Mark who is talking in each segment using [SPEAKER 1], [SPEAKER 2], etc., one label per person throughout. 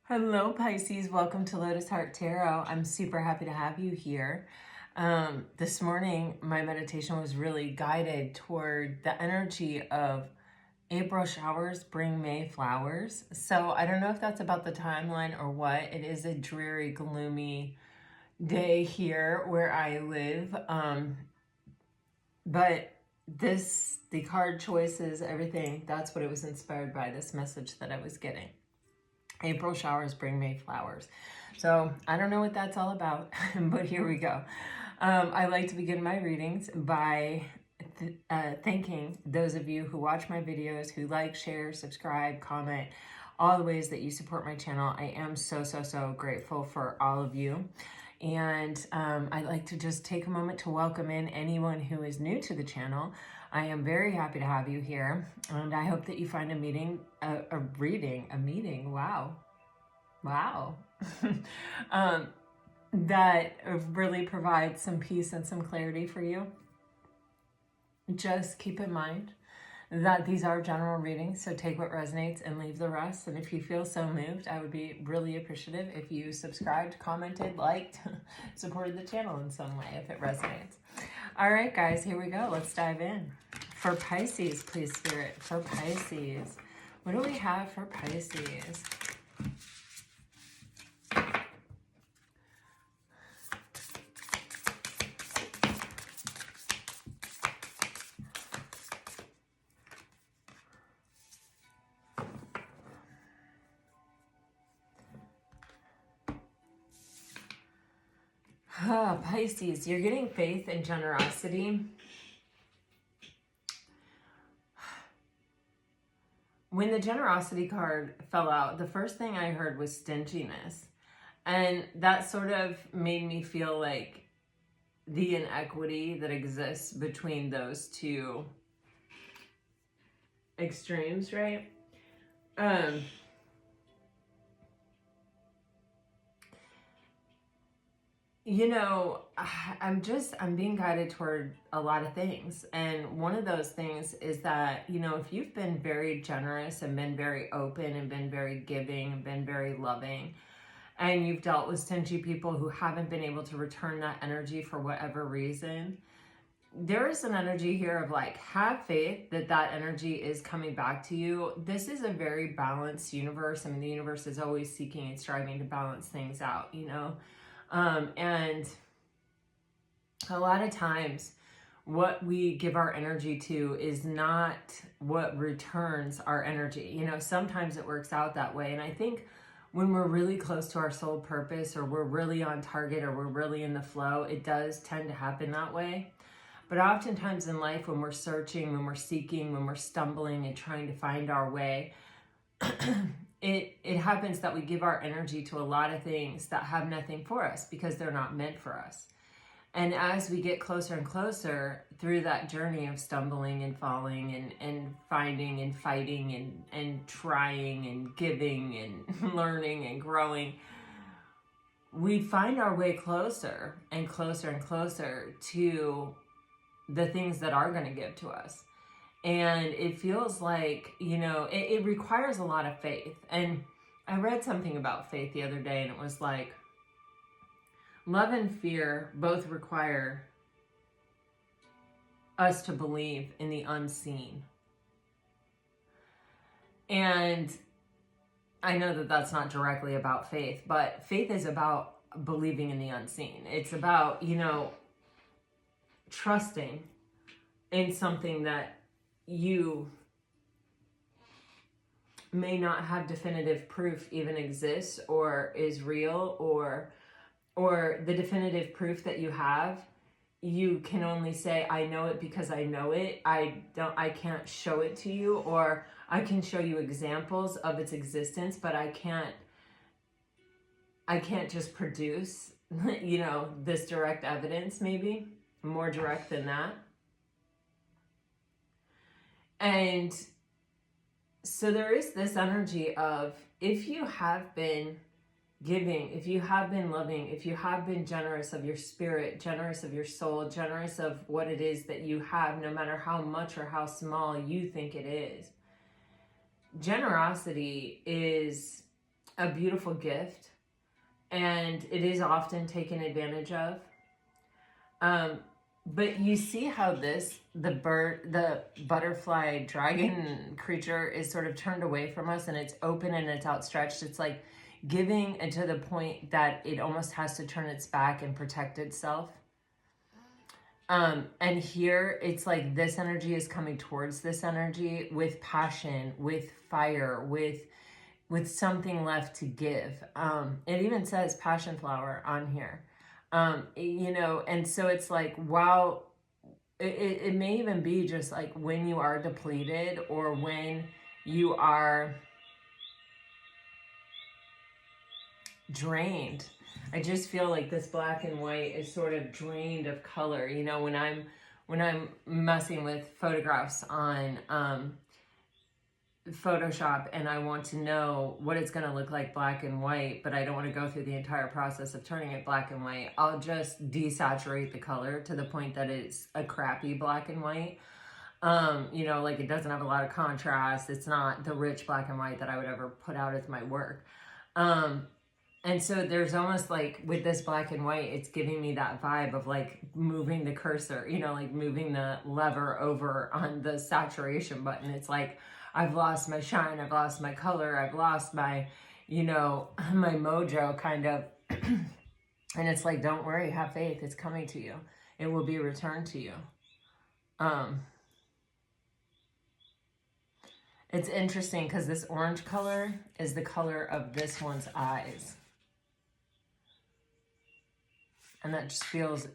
[SPEAKER 1] Hello, Pisces. Welcome to Lotus Heart Tarot. I'm super happy to have you here. This morning, my meditation was really guided toward the energy of April showers bring May flowers. So I don't know if that's about the timeline or what. It is a dreary, gloomy day here where I live. But the card choices, everything, that's what it was inspired by, this message that I was getting. April showers bring May flowers. So I don't know what that's all about, but here we go. I like to begin my readings by thanking those of you who watch my videos, who like, share, subscribe, comment, all the ways that you support my channel. I am so grateful for all of you. And I'd like to just take a moment to welcome in anyone who is new to the channel. I am very happy to have you here, and I hope that you find a meeting, wow, that really provides some peace and some clarity for you. Just keep in mind that these are general readings, so take what resonates and leave the rest. And if you feel so moved, I would be really appreciative if you subscribed, commented, liked, supported the channel in some way if it resonates. All right, guys, here we go. Let's dive in. For Pisces, please, Spirit, for Pisces. What do we have for Pisces? Pisces, you're getting faith and generosity. When the generosity card fell out, the first thing I heard was stinginess. And that sort of made me feel like the inequity that exists between those two extremes, right? You know, I'm being guided toward a lot of things. And one of those things is that, you know, if you've been very generous and been very open and been very giving and been very loving, and you've dealt with stingy people who haven't been able to return that energy for whatever reason, there is an energy here of like, have faith that that energy is coming back to you. This is a very balanced universe. I mean, the universe is always seeking and striving to balance things out, you know? And a lot of times what we give our energy to is not what returns our energy. You know, sometimes it works out that way. And I think when we're really close to our soul purpose, or we're really on target, or we're really in the flow, it does tend to happen that way. But oftentimes in life, when we're searching, when we're seeking, when we're stumbling and trying to find our way, it happens that we give our energy to a lot of things that have nothing for us because they're not meant for us. And as we get closer and closer through that journey of stumbling and falling and finding and fighting and trying and giving and learning and growing, we find our way closer and closer and closer to the things that are going to give to us. And it feels like, you know, it requires a lot of faith. And I read something about faith the other day, and it was like, love and fear both require us to believe in the unseen. And I know that that's not directly about faith, but faith is about believing in the unseen. It's about, you know, trusting in something that you may not have definitive proof even exists or is real, or the definitive proof that you have, you can only say, I know it because I know it. I can't show it to you, or I can show you examples of its existence, but I can't just produce, you know, this direct evidence, maybe more direct than that. And so there is this energy of, if you have been giving, if you have been loving, if you have been generous of your spirit, generous of your soul, generous of what it is that you have, no matter how much or how small you think it is, generosity is a beautiful gift, and it is often taken advantage of. But you see how the butterfly dragon creature is sort of turned away from us, and it's open and it's outstretched. It's like giving, and to the point that it almost has to turn its back and protect itself. And here it's like this energy is coming towards this energy with passion, with fire, with something left to give. It even says passion flower on here. You know, and so it's like, wow, it may even be just like when you are depleted, or when you are drained. I just feel like this black and white is sort of drained of color. You know, when I'm messing with photographs on Photoshop, and I want to know what it's going to look like black and white, but I don't want to go through the entire process of turning it black and white, I'll just desaturate the color to the point that it's a crappy black and white. You know, like it doesn't have a lot of contrast. It's not the rich black and white that I would ever put out as my work. And so there's almost like with this black and white, it's giving me that vibe of like moving the cursor, you know, like moving the lever over on the saturation button. It's like, I've lost my shine, I've lost my color, I've lost my, you know, my mojo kind of. And it's like, don't worry, have faith, it's coming to you. It will be returned to you. It's interesting because this orange color is the color of this one's eyes. And that just feels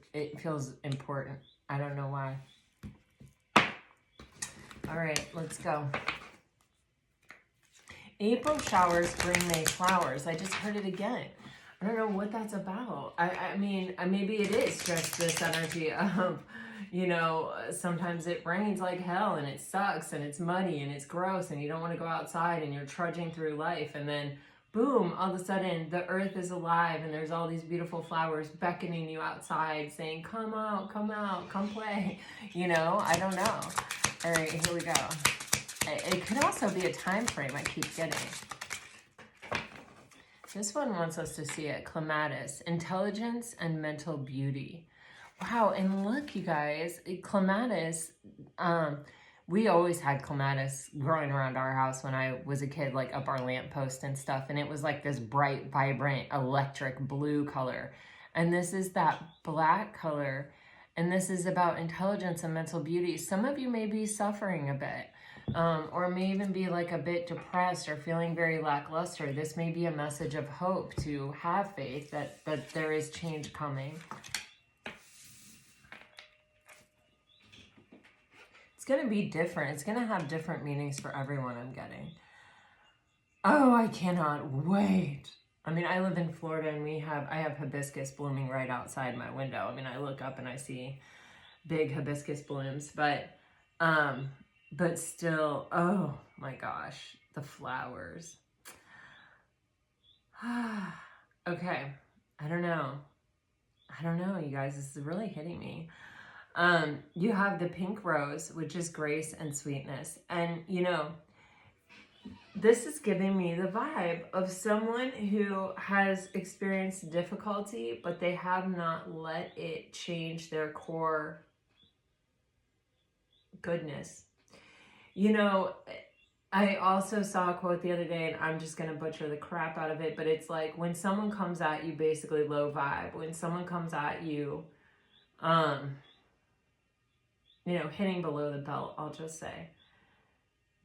[SPEAKER 1] important. I don't know why. All right, let's go. April showers bring May flowers. I just heard it again. I don't know what that's about. I mean, maybe it is just this energy of, you know, sometimes it rains like hell and it sucks and it's muddy and it's gross and you don't want to go outside and you're trudging through life, and then boom, all of a sudden the earth is alive and there's all these beautiful flowers beckoning you outside saying, come out, come play. You know, I don't know. All right, here we go. It could also be a time frame I keep getting. This one wants us to see it. Clematis, intelligence and mental beauty. Wow, and look, you guys, clematis, we always had clematis growing around our house when I was a kid, like up our lamppost and stuff. And it was like this bright, vibrant, electric blue color. And this is that black color. And this is about intelligence and mental beauty. Some of you may be suffering a bit, or may even be like a bit depressed or feeling very lackluster. This may be a message of hope to have faith that there is change coming. It's going to be different. It's going to have different meanings for everyone, I'm getting. Oh, I cannot wait. I mean, I live in Florida and I have hibiscus blooming right outside my window. I mean, I look up and I see big hibiscus blooms, but still, oh my gosh, the flowers. Okay. I don't know, you guys, this is really hitting me. You have the pink rose, which is grace and sweetness. And, you know, this is giving me the vibe of someone who has experienced difficulty, but they have not let it change their core goodness. You know, I also saw a quote the other day, and I'm just going to butcher the crap out of it, but it's like, when someone comes at you basically low vibe, when someone comes at you, you know, hitting below the belt, I'll just say,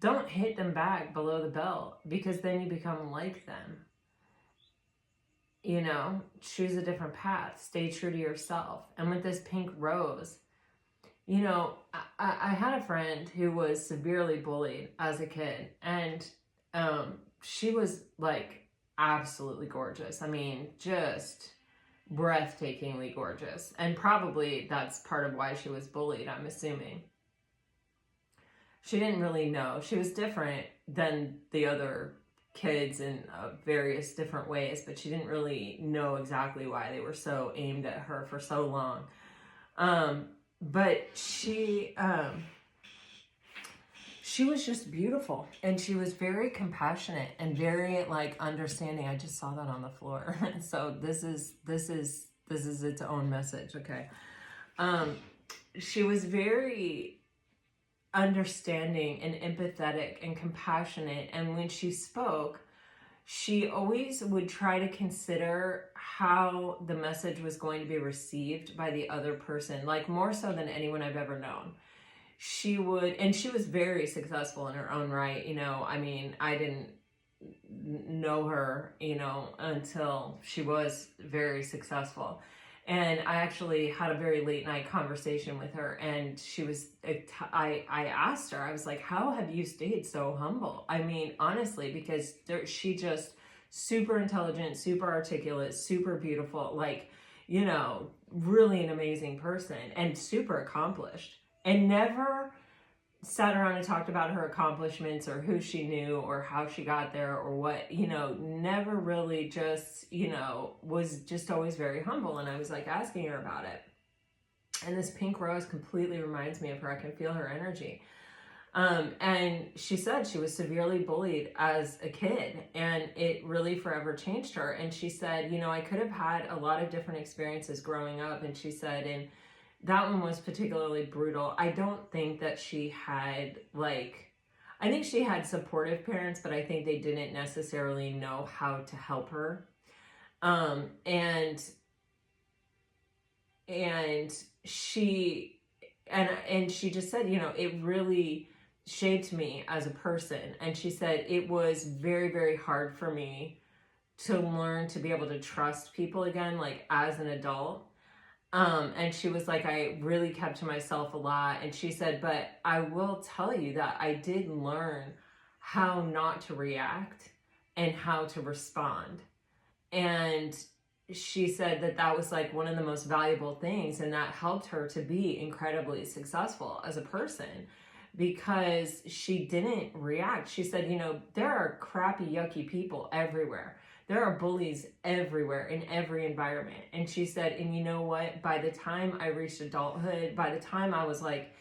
[SPEAKER 1] don't hit them back below the belt, because then you become like them. You know, choose a different path, stay true to yourself. And with this pink rose, you know, I had a friend who was severely bullied as a kid, and she was like absolutely gorgeous. I mean, just breathtakingly gorgeous. And probably that's part of why she was bullied, I'm assuming. She didn't really know. She was different than the other kids in various different ways, but she didn't really know exactly why they were so aimed at her for so long. But she she was just beautiful, and she was very compassionate and very like understanding. I just saw that on the floor. So this is its own message. Okay. She was very understanding and empathetic and compassionate, and when she spoke, she always would try to consider how the message was going to be received by the other person, like more so than anyone I've ever known. She would, and she was very successful in her own right. You know, I mean, I didn't know her, you know, until she was very successful. And I actually had a very late night conversation with her, and she was, I asked her, I was like, how have you stayed so humble? I mean, honestly, because she just super intelligent, super articulate, super beautiful, like, you know, really an amazing person and super accomplished, and never sat around and talked about her accomplishments or who she knew or how she got there or what, you know, never really just, you know, was just always very humble. And I was like asking her about it. And this pink rose completely reminds me of her. I can feel her energy. And she said she was severely bullied as a kid, and it really forever changed her. And she said, you know, I could have had a lot of different experiences growing up. And she said, and that one was particularly brutal. I don't think that she had, like, I think she had supportive parents, but I think they didn't necessarily know how to help her. And she just said, you know, it really shaped me as a person. And she said it was very, very hard for me to learn to be able to trust people again, like as an adult. And she was like, I really kept to myself a lot. And she said, but I will tell you that I did learn how not to react and how to respond. And she said that that was like one of the most valuable things. And that helped her to be incredibly successful as a person, because she didn't react. She said, you know, there are crappy, yucky people everywhere. There are bullies everywhere in every environment. And she said, and you know what, by the time I reached adulthood, by the time I was like,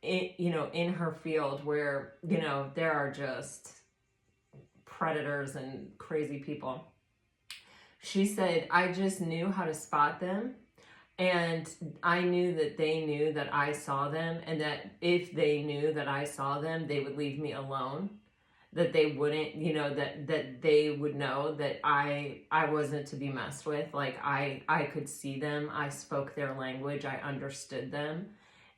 [SPEAKER 1] you know, in her field where, you know, there are just predators and crazy people, she said, I just knew how to spot them. And I knew that they knew that I saw them, and that if they knew that I saw them, they would leave me alone. That they wouldn't, you know, that they would know that I wasn't to be messed with. Like I could see them, I spoke their language, I understood them,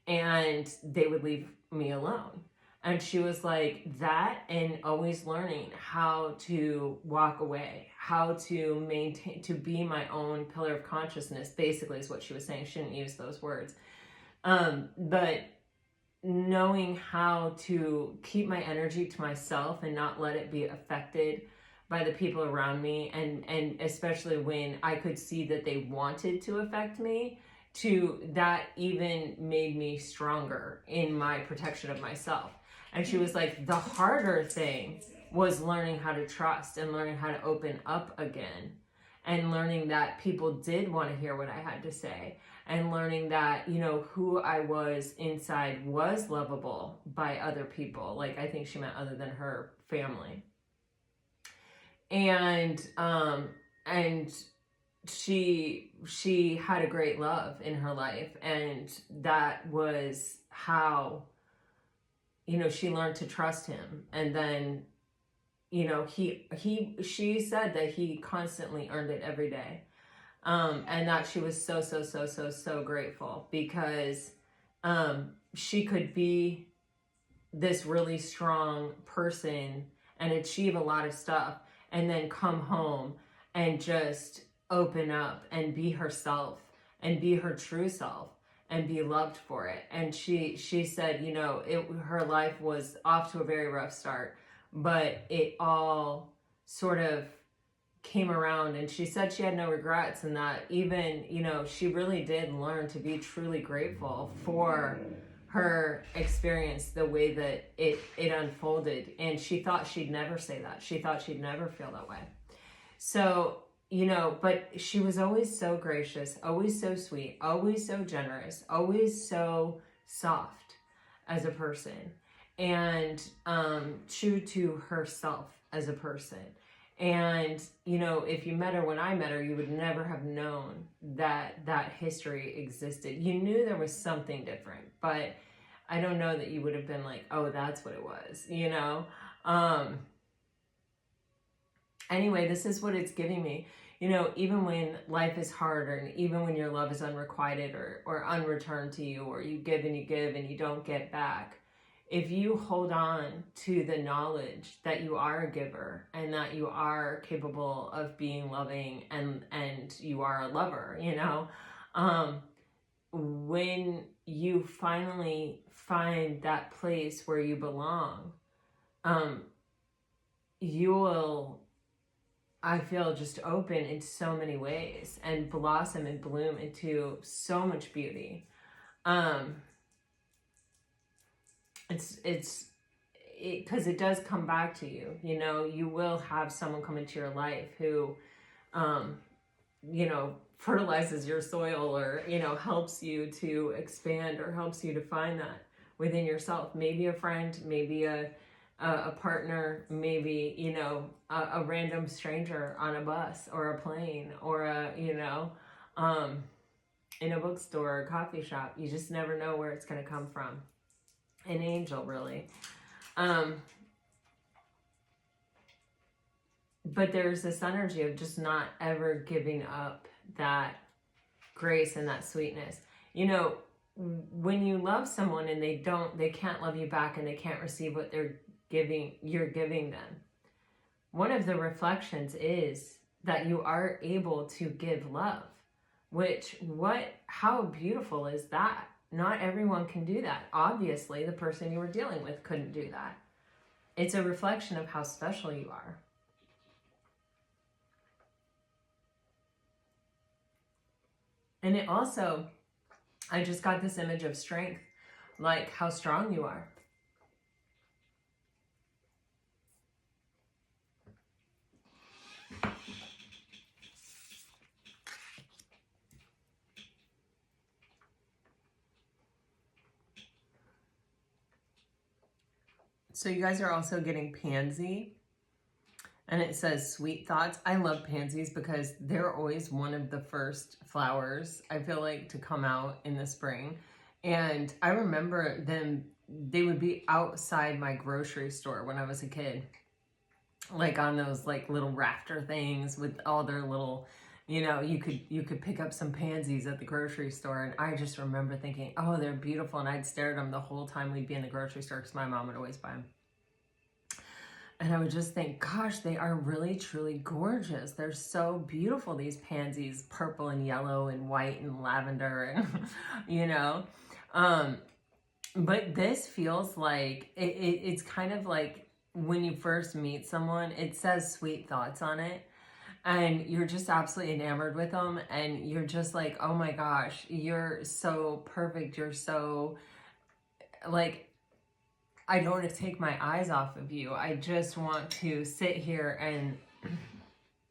[SPEAKER 1] and they would leave me alone. And she was like, that, and always learning how to walk away, how to maintain, to be my own pillar of consciousness, basically is what she was saying. She didn't use those words. But knowing how to keep my energy to myself and not let it be affected by the people around me, and especially when I could see that they wanted to affect me, to that even made me stronger in my protection of myself. And she was like, the harder thing was learning how to trust and learning how to open up again, and learning that people did want to hear what I had to say, and learning that, you know, who I was inside was lovable by other people. Like, I think she meant other than her family. And she had a great love in her life, and that was how, you know, she learned to trust him. And then, you know, she said that he constantly earned it every day. And that she was so grateful, because she could be this really strong person and achieve a lot of stuff, and then come home and just open up and be herself and be her true self and be loved for it. And she said, you know, her life was off to a very rough start, but it all sort of came around. And she said she had no regrets, and that even, you know, she really did learn to be truly grateful for her experience, the way that it unfolded. And she thought she'd never say that. She thought she'd never feel that way. So, you know, but she was always so gracious, always so sweet, always so generous, always so soft as a person. and true to herself as a person. And, you know, if you met her when I met her, you would never have known that that history existed. You knew there was something different, but I don't know that you would have been like, oh, that's what it was, you know? Anyway, this is what it's giving me. You know, even when life is hard, and even when your love is unrequited or unreturned to you, or you give and you don't get back, if you hold on to the knowledge that you are a giver and that you are capable of being loving and you are a lover, you know, when you finally find that place where you belong, you will, I feel, just open in so many ways and blossom and bloom into so much beauty. It's because it does come back to you. You know, you will have someone come into your life who, you know, fertilizes your soil, or, you know, helps you to expand, or helps you to find that within yourself. Maybe a friend, maybe a partner, maybe, you know, a random stranger on a bus or a plane, or a, you know, in a bookstore or a coffee shop. You just never know where it's going to come from. An angel, really. But there's this energy of just not ever giving up that grace and that sweetness. You know, when you love someone and they can't love you back, and they can't receive what you're giving them, one of the reflections is that you are able to give love, how beautiful is that? Not everyone can do that. Obviously, the person you were dealing with couldn't do that. It's a reflection of how special you are. And it also, I just got this image of strength, like how strong you are. So you guys are also getting pansy, and it says sweet thoughts. I love pansies because they're always one of the first flowers, I feel like, to come out in the spring. And I remember them, they would be outside my grocery store when I was a kid, like on those like little rafter things with all their little, you know, you could pick up some pansies at the grocery store. And I just remember thinking, oh, they're beautiful. And I'd stare at them the whole time we'd be in the grocery store, because my mom would always buy them. And I would just think, gosh, they are really, truly gorgeous. They're so beautiful, these pansies, purple and yellow and white and lavender, and, you know. But this feels like, it's kind of like when you first meet someone, it says sweet thoughts on it. And you're just absolutely enamored with them. And you're just like, oh my gosh, you're so perfect. You're so, like, I don't want to take my eyes off of you. I just want to sit here and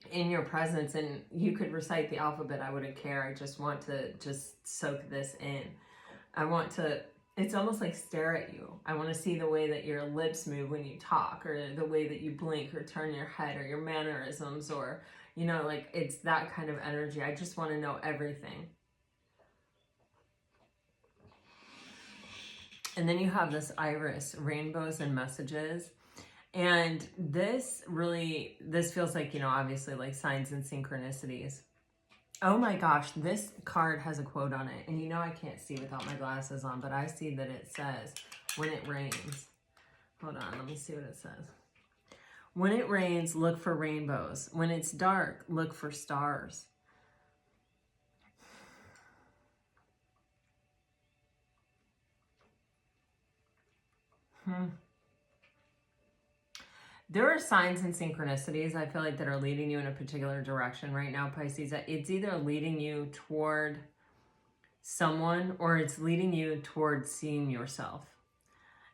[SPEAKER 1] in your presence, and you could recite the alphabet. I wouldn't care. I just want to just soak this in. I want to, it's almost like stare at you. I want to see the way that your lips move when you talk, or the way that you blink or turn your head, or your mannerisms, or, you know, like, it's that kind of energy. I just want to know everything. And then you have this iris, rainbows and messages. And this feels like, you know, obviously like signs and synchronicities. Oh my gosh, this card has a quote on it. And you know I can't see without my glasses on, but I see that it says, when it rains. Hold on, let me see what it says. When it rains, look for rainbows. When it's dark, look for stars. There are signs and synchronicities, I feel like, that are leading you in a particular direction right now, Pisces. It's either leading you toward someone, or it's leading you toward seeing yourself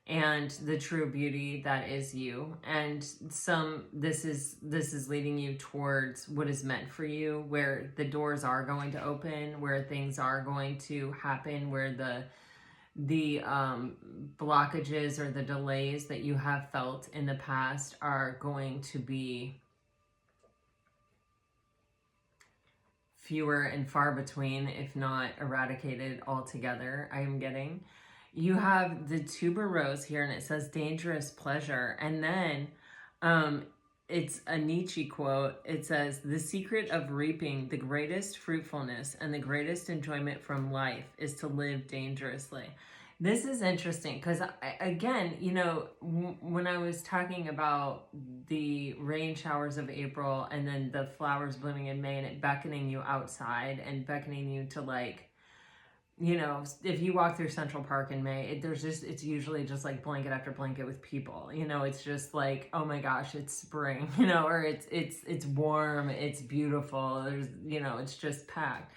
[SPEAKER 1] and the true beauty that is you. And this is leading you towards what is meant for you, where the doors are going to open, where things are going to happen, where the blockages or the delays that you have felt in the past are going to be fewer and far between, if not eradicated altogether. I am getting. You have the tuber rose here, and it says dangerous pleasure. And then it's a Nietzsche quote. It says, the secret of reaping the greatest fruitfulness and the greatest enjoyment from life is to live dangerously. This is interesting because, again, you know, when I was talking about the rain showers of April and then the flowers blooming in May and it beckoning you outside and beckoning you to, like, you know, if you walk through Central Park in May, it's usually just like blanket after blanket with people. You know, it's just like, oh my gosh, it's spring, you know, or it's warm, it's beautiful. There's, you know, it's just packed.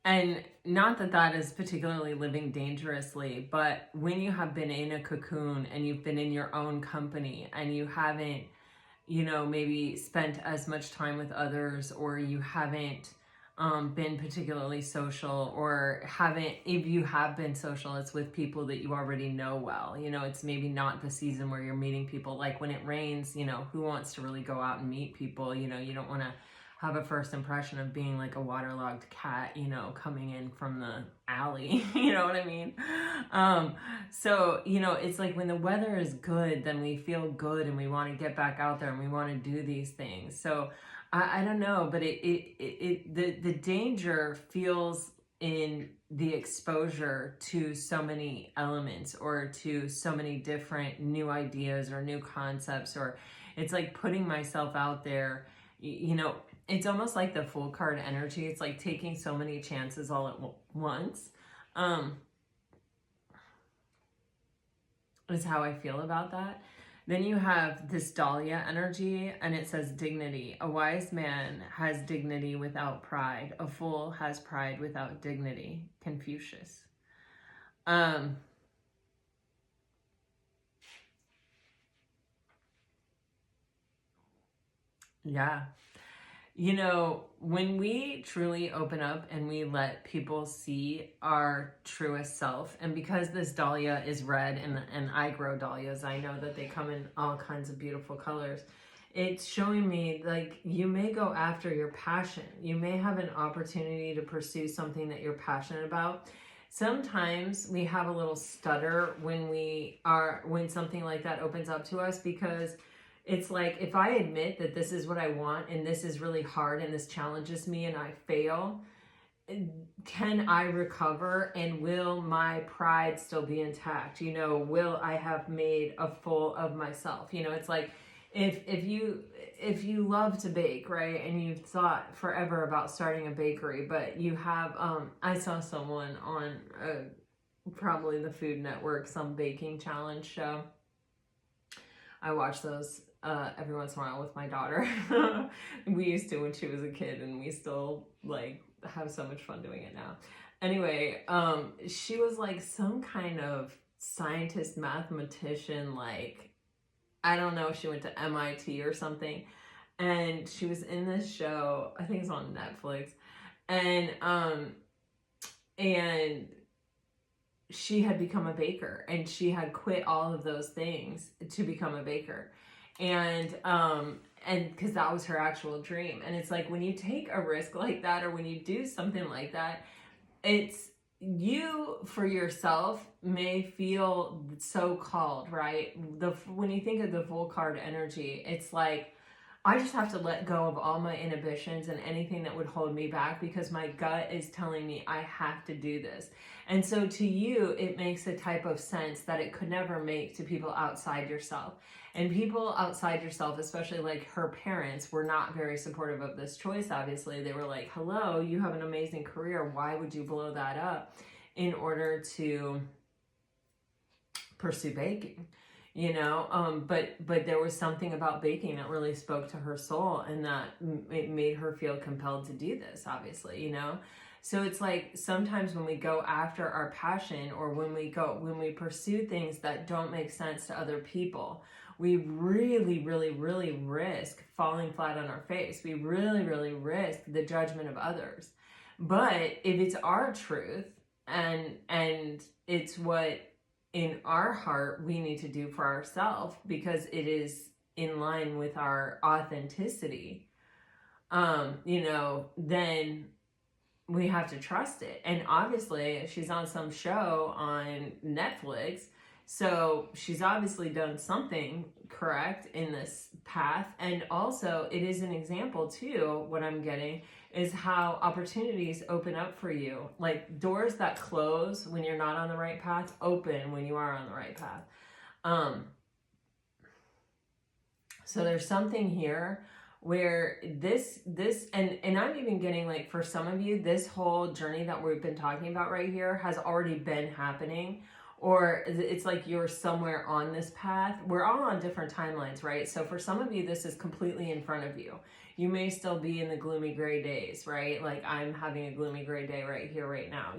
[SPEAKER 1] And not that that is particularly living dangerously, but when you have been in a cocoon and you've been in your own company and you haven't, you know, maybe spent as much time with others, or you haven't been particularly social, or haven't, if you have been social, it's with people that you already know well. You know, it's maybe not the season where you're meeting people. Like when it rains, you know, who wants to really go out and meet people? You know, you don't want to have a first impression of being like a waterlogged cat, you know, coming in from the alley, you know what I mean? So, you know, it's like when the weather is good, then we feel good and we want to get back out there and we want to do these things. So I don't know, but the danger feels in the exposure to so many elements or to so many different new ideas or new concepts, or it's like putting myself out there, you know. It's almost like the Fool card energy. It's like taking so many chances all at once. Is how I feel about that. Then you have this Dahlia energy, and it says dignity. A wise man has dignity without pride. A fool has pride without dignity. Confucius. Yeah. You know, when we truly open up and we let people see our truest self, and because this dahlia is red and I grow dahlias, I know that they come in all kinds of beautiful colors. It's showing me like you may go after your passion. You may have an opportunity to pursue something that you're passionate about. Sometimes we have a little stutter when something like that opens up to us, because it's like, if I admit that this is what I want and this is really hard and this challenges me and I fail, can I recover, and will my pride still be intact? You know, will I have made a fool of myself? You know, it's like if you love to bake, right, and you've thought forever about starting a bakery, but you have I saw someone on probably the Food Network, some baking challenge show. I watch those every once in a while with my daughter. We used to when she was a kid, and we still like have so much fun doing it now. Anyway, she was like some kind of scientist, mathematician, like, I don't know, she went to MIT or something, and she was in this show, I think it's on Netflix, and she had become a baker, and she had quit all of those things to become a baker. And because that was her actual dream. And it's like, when you take a risk like that, or when you do something like that, it's, you for yourself may feel so called, right? When you think of the Fool card energy, it's like, I just have to let go of all my inhibitions and anything that would hold me back, because my gut is telling me I have to do this. And so to you, it makes a type of sense that it could never make to people outside yourself. And people outside yourself, especially like her parents, were not very supportive of this choice, obviously. They were like, hello, you have an amazing career. Why would you blow that up in order to pursue baking? You know, but there was something about baking that really spoke to her soul, and that it made her feel compelled to do this, obviously, you know. So it's like, sometimes when we go after our passion, or when we pursue things that don't make sense to other people, we really, really, really risk falling flat on our face. We really, really risk the judgment of others. But if it's our truth and it's what in our heart we need to do for ourselves because it is in line with our authenticity, then we have to trust it. And obviously she's on some show on Netflix, so she's obviously done something correct in this path. And also it is an example too, what I'm getting is how opportunities open up for you. Like doors that close when you're not on the right path open when you are on the right path. So there's something here where this and I'm even getting like for some of you, this whole journey that we've been talking about right here has already been happening, or it's like you're somewhere on this path. We're all on different timelines, right? So for some of you, this is completely in front of you. You may still be in the gloomy gray days, right? Like I'm having a gloomy gray day right here, right now,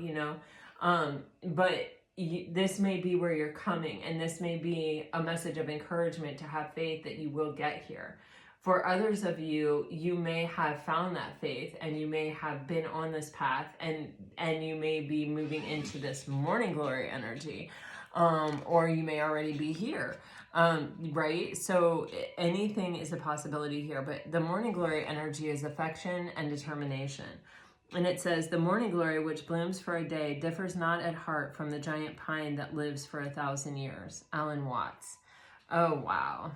[SPEAKER 1] but this may be where you're coming, and this may be a message of encouragement to have faith that you will get here. For others of you, you may have found that faith and you may have been on this path and you may be moving into this morning glory energy, or you may already be here, right? So anything is a possibility here, but the morning glory energy is affection and determination. And it says, the morning glory which blooms for a day differs not at heart from the giant pine that lives for 1,000 years. Alan Watts. Oh, wow.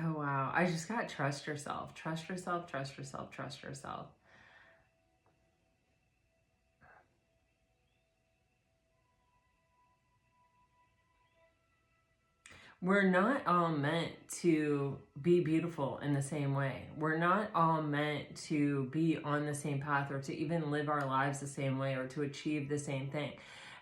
[SPEAKER 1] Oh, wow. I just got trust yourself. Trust yourself, trust yourself, trust yourself. We're not all meant to be beautiful in the same way. We're not all meant to be on the same path or to even live our lives the same way or to achieve the same thing.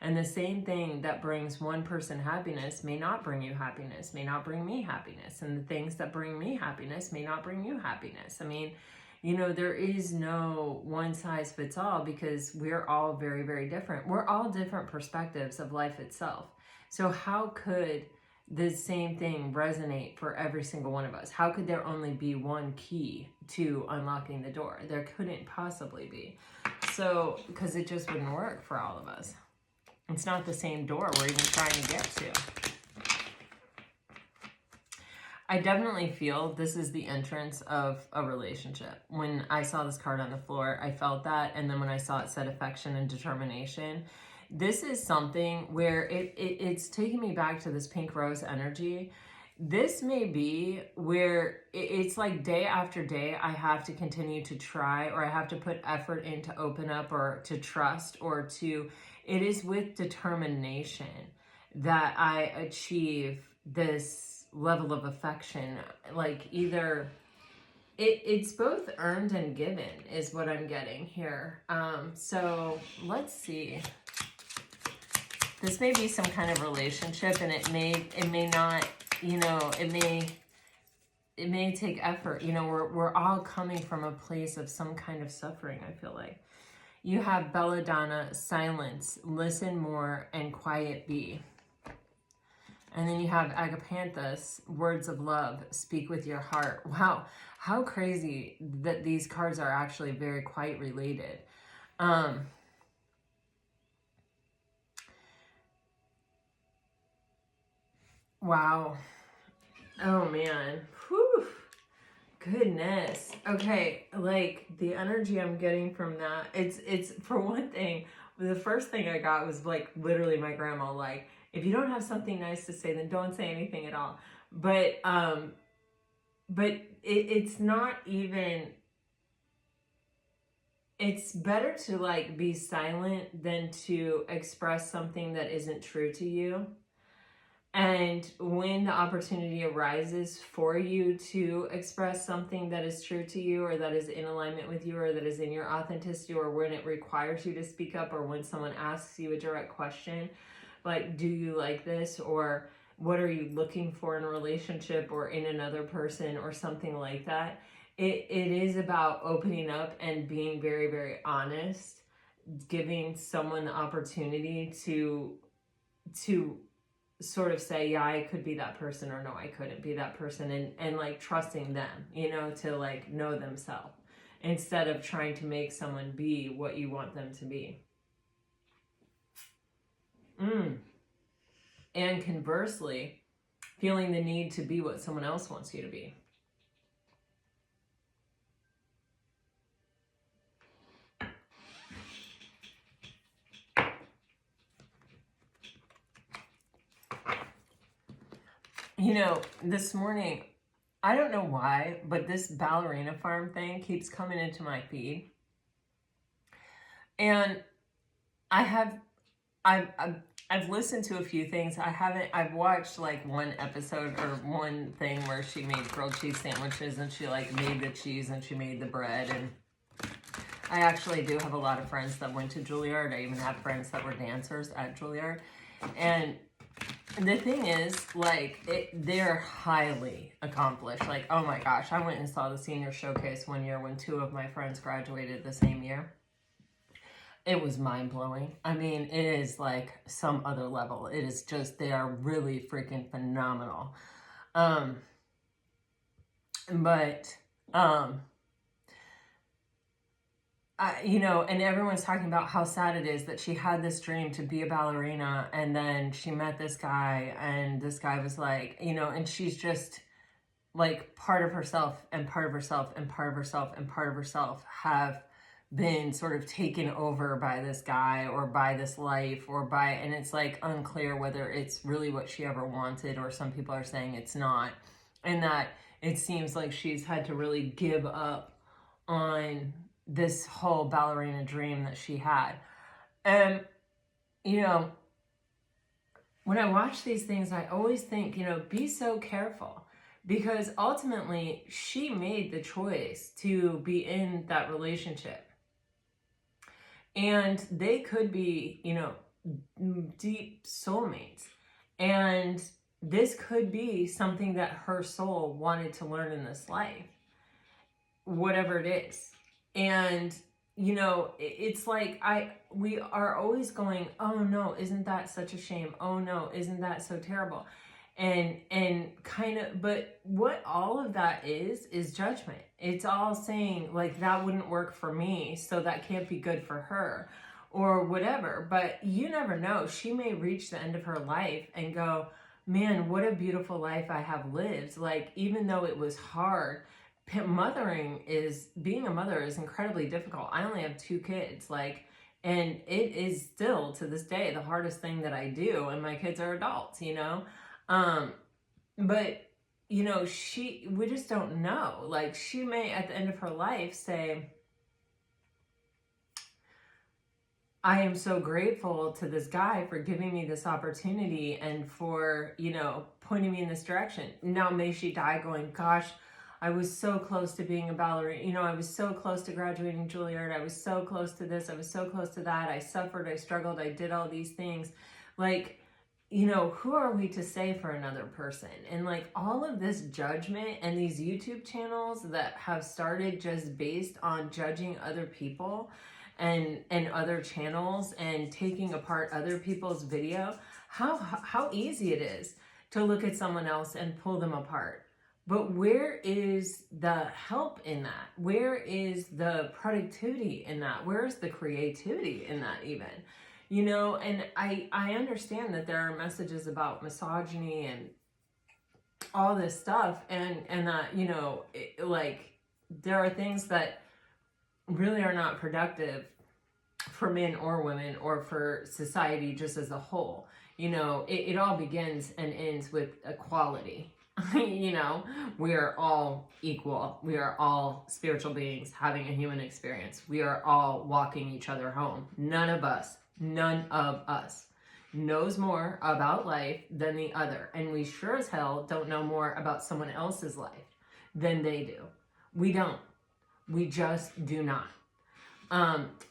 [SPEAKER 1] And the same thing that brings one person happiness may not bring you happiness, may not bring me happiness. And the things that bring me happiness may not bring you happiness. I mean, there is no one size fits all because we're all very, very different. We're all different perspectives of life itself. So how could the same thing resonate for every single one of us? How could there only be one key to unlocking the door? There couldn't possibly be. So, because it just wouldn't work for all of us. It's not the same door we're even trying to get to. I definitely feel this is the entrance of a relationship. When I saw this card on the floor, I felt that. And then when I saw it said affection and determination, this is something where it's taking me back to this pink rose energy. This may be where it's like day after day, I have to continue to try, or I have to put effort in to open up or to trust or to, it is with determination that I achieve this level of affection. Like either it's both earned and given is what I'm getting here. So let's see. This may be some kind of relationship, and it may not, it may take effort. We're all coming from a place of some kind of suffering, I feel like. You have belladonna, silence, listen more, and quiet be. And then you have agapanthus, words of love, speak with your heart. Wow, how crazy that these cards are actually very quite related. Wow. Oh, man. Whew. Goodness. Okay, like the energy I'm getting from that, it's for one thing, the first thing I got was like literally my grandma, like, if you don't have something nice to say, then don't say anything at all. But it's not even, it's better to like be silent than to express something that isn't true to you. And when the opportunity arises for you to express something that is true to you, or that is in alignment with you, or that is in your authenticity, or when it requires you to speak up, or when someone asks you a direct question, like, do you like this? Or what are you looking for in a relationship or in another person or something like that? It is about opening up and being very, very honest, giving someone the opportunity to sort of say, yeah, I could be that person, or no, I couldn't be that person, and like trusting them, you know, to like know themselves instead of trying to make someone be what you want them to be. And conversely, feeling the need to be what someone else wants you to be. You know, this morning, I don't know why, but this ballerina farm thing keeps coming into my feed. And I've listened to a few things. I've watched like one episode or one thing where she made grilled cheese sandwiches, and she like made the cheese and she made the bread. And I actually do have a lot of friends that went to Juilliard. I even have friends that were dancers at Juilliard. And the thing is, like, they're highly accomplished. Like, oh my gosh, I went and saw the senior showcase one year when 2 of my friends graduated the same year. It was mind-blowing. I mean, it is like some other level. It is just, they are really freaking phenomenal. You know, and everyone's talking about how sad it is that she had this dream to be a ballerina, and then she met this guy, and this guy was like, you know, and she's just like part of herself and part of herself and part of herself and part of herself have been sort of taken over by this guy or by this life or by, and it's like unclear whether it's really what she ever wanted, or some people are saying it's not, and that it seems like she's had to really give up on this whole ballerina dream that she had. And, you know, when I watch these things, I always think, you know, be so careful, because ultimately she made the choice to be in that relationship. And they could be, you know, deep soulmates. And this could be something that her soul wanted to learn in this life, whatever it is. And, you know, it's like we are always going, oh no, isn't that such a shame? Oh no, isn't that so terrible? And kind of, but what all of that is judgment. It's all saying like, that wouldn't work for me, so that can't be good for her, or whatever. But you never know. She may reach the end of her life and go, man, what a beautiful life I have lived. Like, even though it was hard, being a mother is incredibly difficult. I only have 2 kids, like, and it is still to this day the hardest thing that I do, and my kids are adults, you know. But you know, we just don't know. Like, she may at the end of her life say, I am so grateful to this guy for giving me this opportunity and for, you know, pointing me in this direction. Now, may she die going, gosh, I was so close to being a ballerina. You know, I was so close to graduating Juilliard. I was so close to this. I was so close to that. I suffered. I struggled. I did all these things. Like, you know, who are we to say for another person? And like, all of this judgment and these YouTube channels that have started just based on judging other people and other channels and taking apart other people's video, how easy it is to look at someone else and pull them apart. But where is the help in that? Where is the productivity in that? Where is the creativity in that even? You know, and I understand that there are messages about misogyny and all this stuff, and that, you know, like, there are things that really are not productive for men or women or for society just as a whole. You know, it all begins and ends with equality. You know, we are all equal. We are all spiritual beings having a human experience. We are all walking each other home. None of us knows more about life than the other. And we sure as hell don't know more about someone else's life than they do. We don't. We just do not.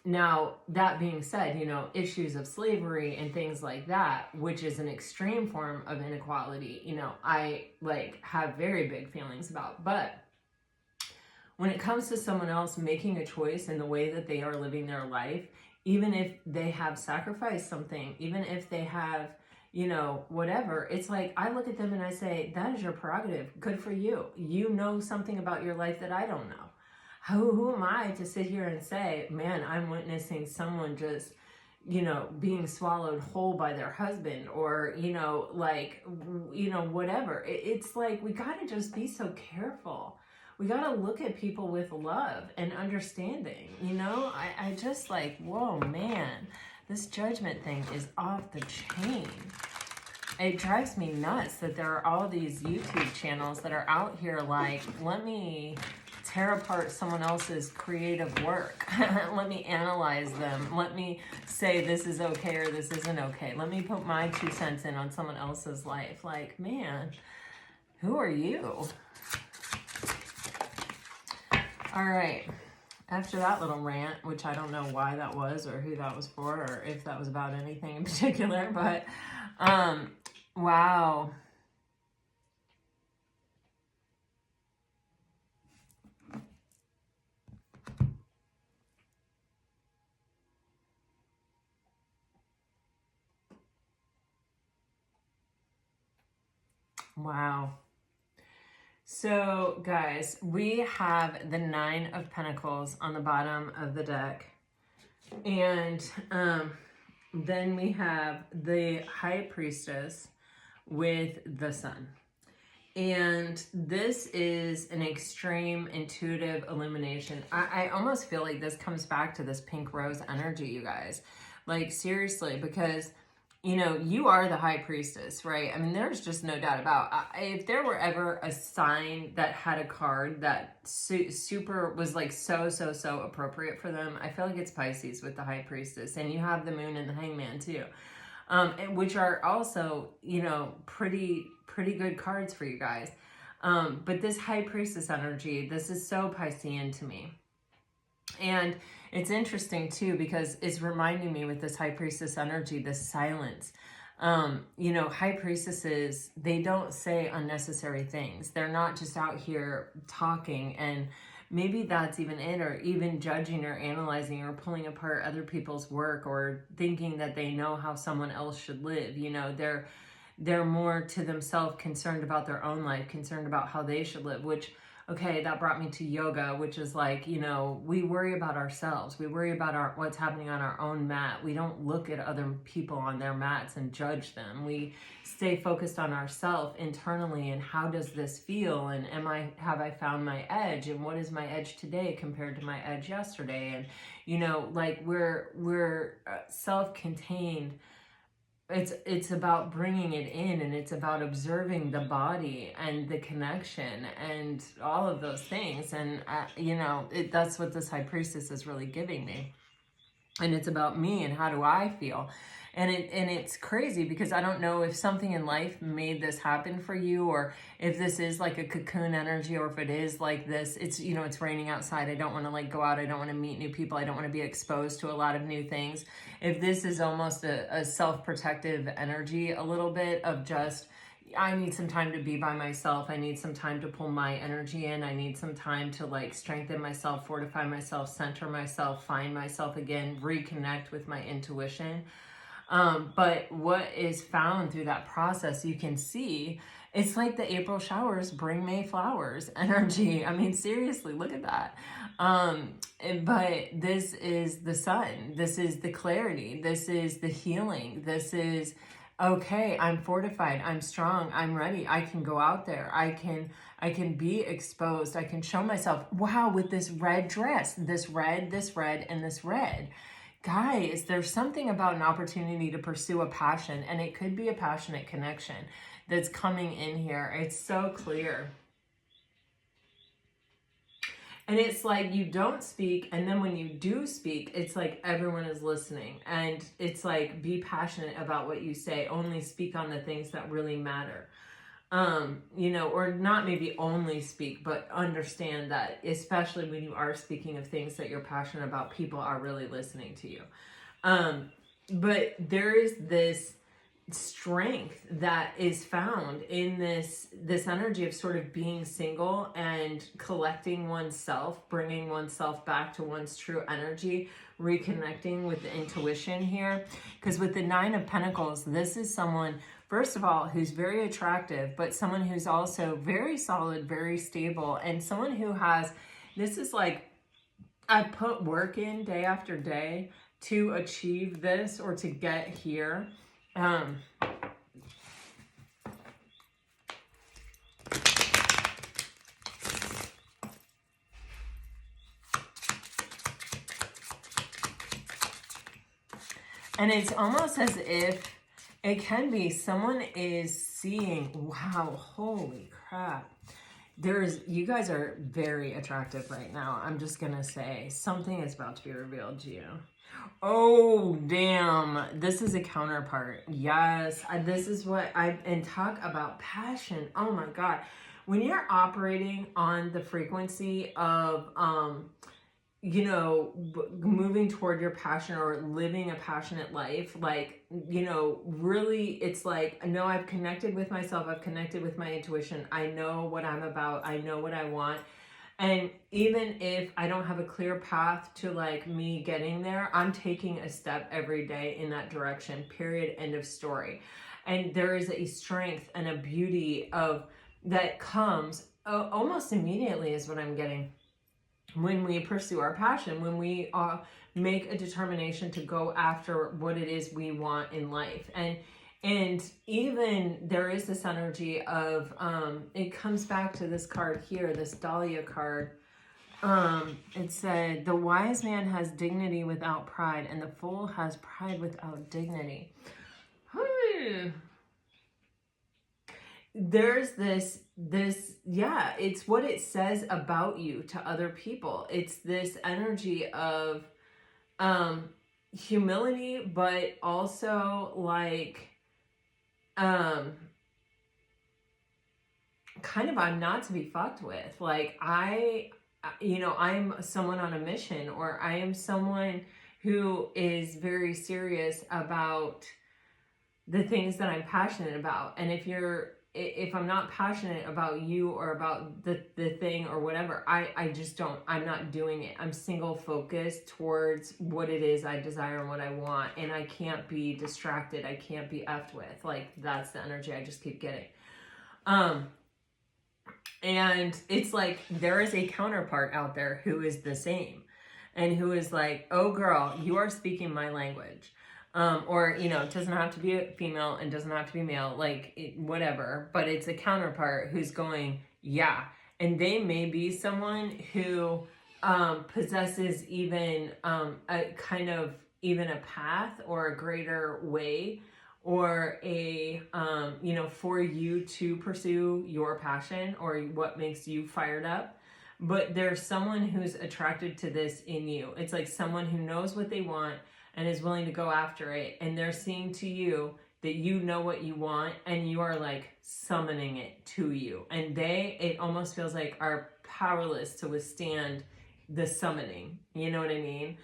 [SPEAKER 1] Now, that being said, you know, issues of slavery and things like that, which is an extreme form of inequality, you know, I like have very big feelings about. But when it comes to someone else making a choice in the way that they are living their life, even if they have sacrificed something, even if they have, you know, whatever. It's like, I look at them and I say, that is your prerogative. Good for you. You know something about your life that I don't know. Who am I to sit here and say, man, I'm witnessing someone just, you know, being swallowed whole by their husband, or, you know, like, you know, whatever. It's like, we got to just be so careful. We got to look at people with love and understanding, you know. I just like, whoa, man, this judgment thing is off the chain. It drives me nuts that there are all these YouTube channels that are out here like, let me tear apart someone else's creative work. Let me analyze them. Let me say this is okay or this isn't okay. Let me put my 2 cents in on someone else's life. Like, man, who are you? All right. After that little rant, which I don't know why that was or who that was for or if that was about anything in particular, but wow. Wow. So, guys, we have the 9 of Pentacles on the bottom of the deck. And then we have the High Priestess with the Sun. And this is an extreme intuitive illumination. I almost feel like this comes back to this pink rose energy, you guys. Like, seriously, because, you know, you are the High Priestess, right? I mean, there's just no doubt about if there were ever a sign that had a card that super was like so appropriate for them, I feel like it's Pisces with the High Priestess. And you have the Moon and the Hangman too, which are also, you know, pretty good cards for you guys. But this High Priestess energy, this is so Piscean to me. And it's interesting too, because it's reminding me with this High Priestess energy, this silence. You know, High Priestesses, they don't say unnecessary things. They're not just out here talking, and maybe that's even it, or even judging or analyzing or pulling apart other people's work or thinking that they know how someone else should live. You know, they're more to themselves, concerned about their own life, concerned about how they should live, which, okay, that brought me to yoga, which is like, you know, we worry about ourselves. We worry about what's happening on our own mat. We don't look at other people on their mats and judge them. We stay focused on ourselves internally, and how does this feel? And have I found my edge? And what is my edge today compared to my edge yesterday? And, you know, like, we're self-contained. It's about bringing it in, and it's about observing the body and the connection and all of those things. And you know, that's what this High Priestess is really giving me. And it's about me and how do I feel. And it's crazy, because I don't know if something in life made this happen for you, or if this is like a cocoon energy, or if it is like this, it's, you know, it's raining outside. I don't want to like go out. I don't want to meet new people. I don't want to be exposed to a lot of new things. If this is almost a self-protective energy, a little bit of just, I need some time to be by myself. I need some time to pull my energy in. I need some time to like strengthen myself, fortify myself, center myself, find myself again, reconnect with my intuition. But what is found through that process, you can see, it's like the April showers bring May flowers energy. I mean, seriously, look at that. But this is the Sun. This is the clarity. This is the healing. This is, okay, I'm fortified. I'm strong. I'm ready. I can go out there. I can be exposed. I can show myself, wow, with this red dress, this red, and this red. Guys, there's something about an opportunity to pursue a passion, and it could be a passionate connection that's coming in here. It's so clear. And it's like, you don't speak, and then when you do speak, it's like everyone is listening. And it's like, be passionate about what you say. Only speak on the things that really matter. You know, or not maybe only speak, but understand that, especially when you are speaking of things that you're passionate about, people are really listening to you. But there is this strength that is found in this energy of sort of being single and collecting oneself, bringing oneself back to one's true energy, reconnecting with the intuition here. Because with the Nine of Pentacles, this is someone, first of all, who's very attractive, but someone who's also very solid, very stable, and someone who has, this is like, I put work in day after day to achieve this or to get here. And it's almost as if it can be someone is seeing, wow, holy crap. You guys are very attractive right now. I'm just going to say something is about to be revealed to you. Oh, damn. This is a counterpart. Yes. This is what and talk about passion. Oh my God. When you're operating on the frequency of, you know, moving toward your passion or living a passionate life, like, you know, really, it's like, no, I've connected with myself. I've connected with my intuition. I know what I'm about. I know what I want. And even if I don't have a clear path to like me getting there, I'm taking a step every day in that direction, period, end of story. And there is a strength and a beauty of that comes almost immediately is what I'm getting. When we pursue our passion, when we make a determination to go after what it is we want in life. And even there is this energy of, it comes back to this card here, this Dahlia card. It said, the wise man has dignity without pride, and the fool has pride without dignity. There's this, yeah, it's what it says about you to other people. It's this energy of humility, but also like, kind of, I'm not to be fucked with. Like, you know, I'm someone on a mission, or I am someone who is very serious about the things that I'm passionate about. And if I'm not passionate about you or about the thing or whatever, I just don't, I'm not doing it. I'm single focused towards what it is I desire and what I want. And I can't be distracted. I can't be effed with. Like, that's the energy I just keep getting. And it's like, there is a counterpart out there who is the same and who is like, oh girl, you are speaking my language. Or, you know, it doesn't have to be a female and doesn't have to be male, like whatever, but it's a counterpart who's going, yeah. And they may be someone who possesses even a kind of even a path or a greater way or a, you know, for you to pursue your passion or what makes you fired up. But there's someone who's attracted to this in you. It's like someone who knows what they want and is willing to go after it. And they're seeing to you that you know what you want and you are like summoning it to you. And it almost feels like are powerless to withstand the summoning. You know what I mean?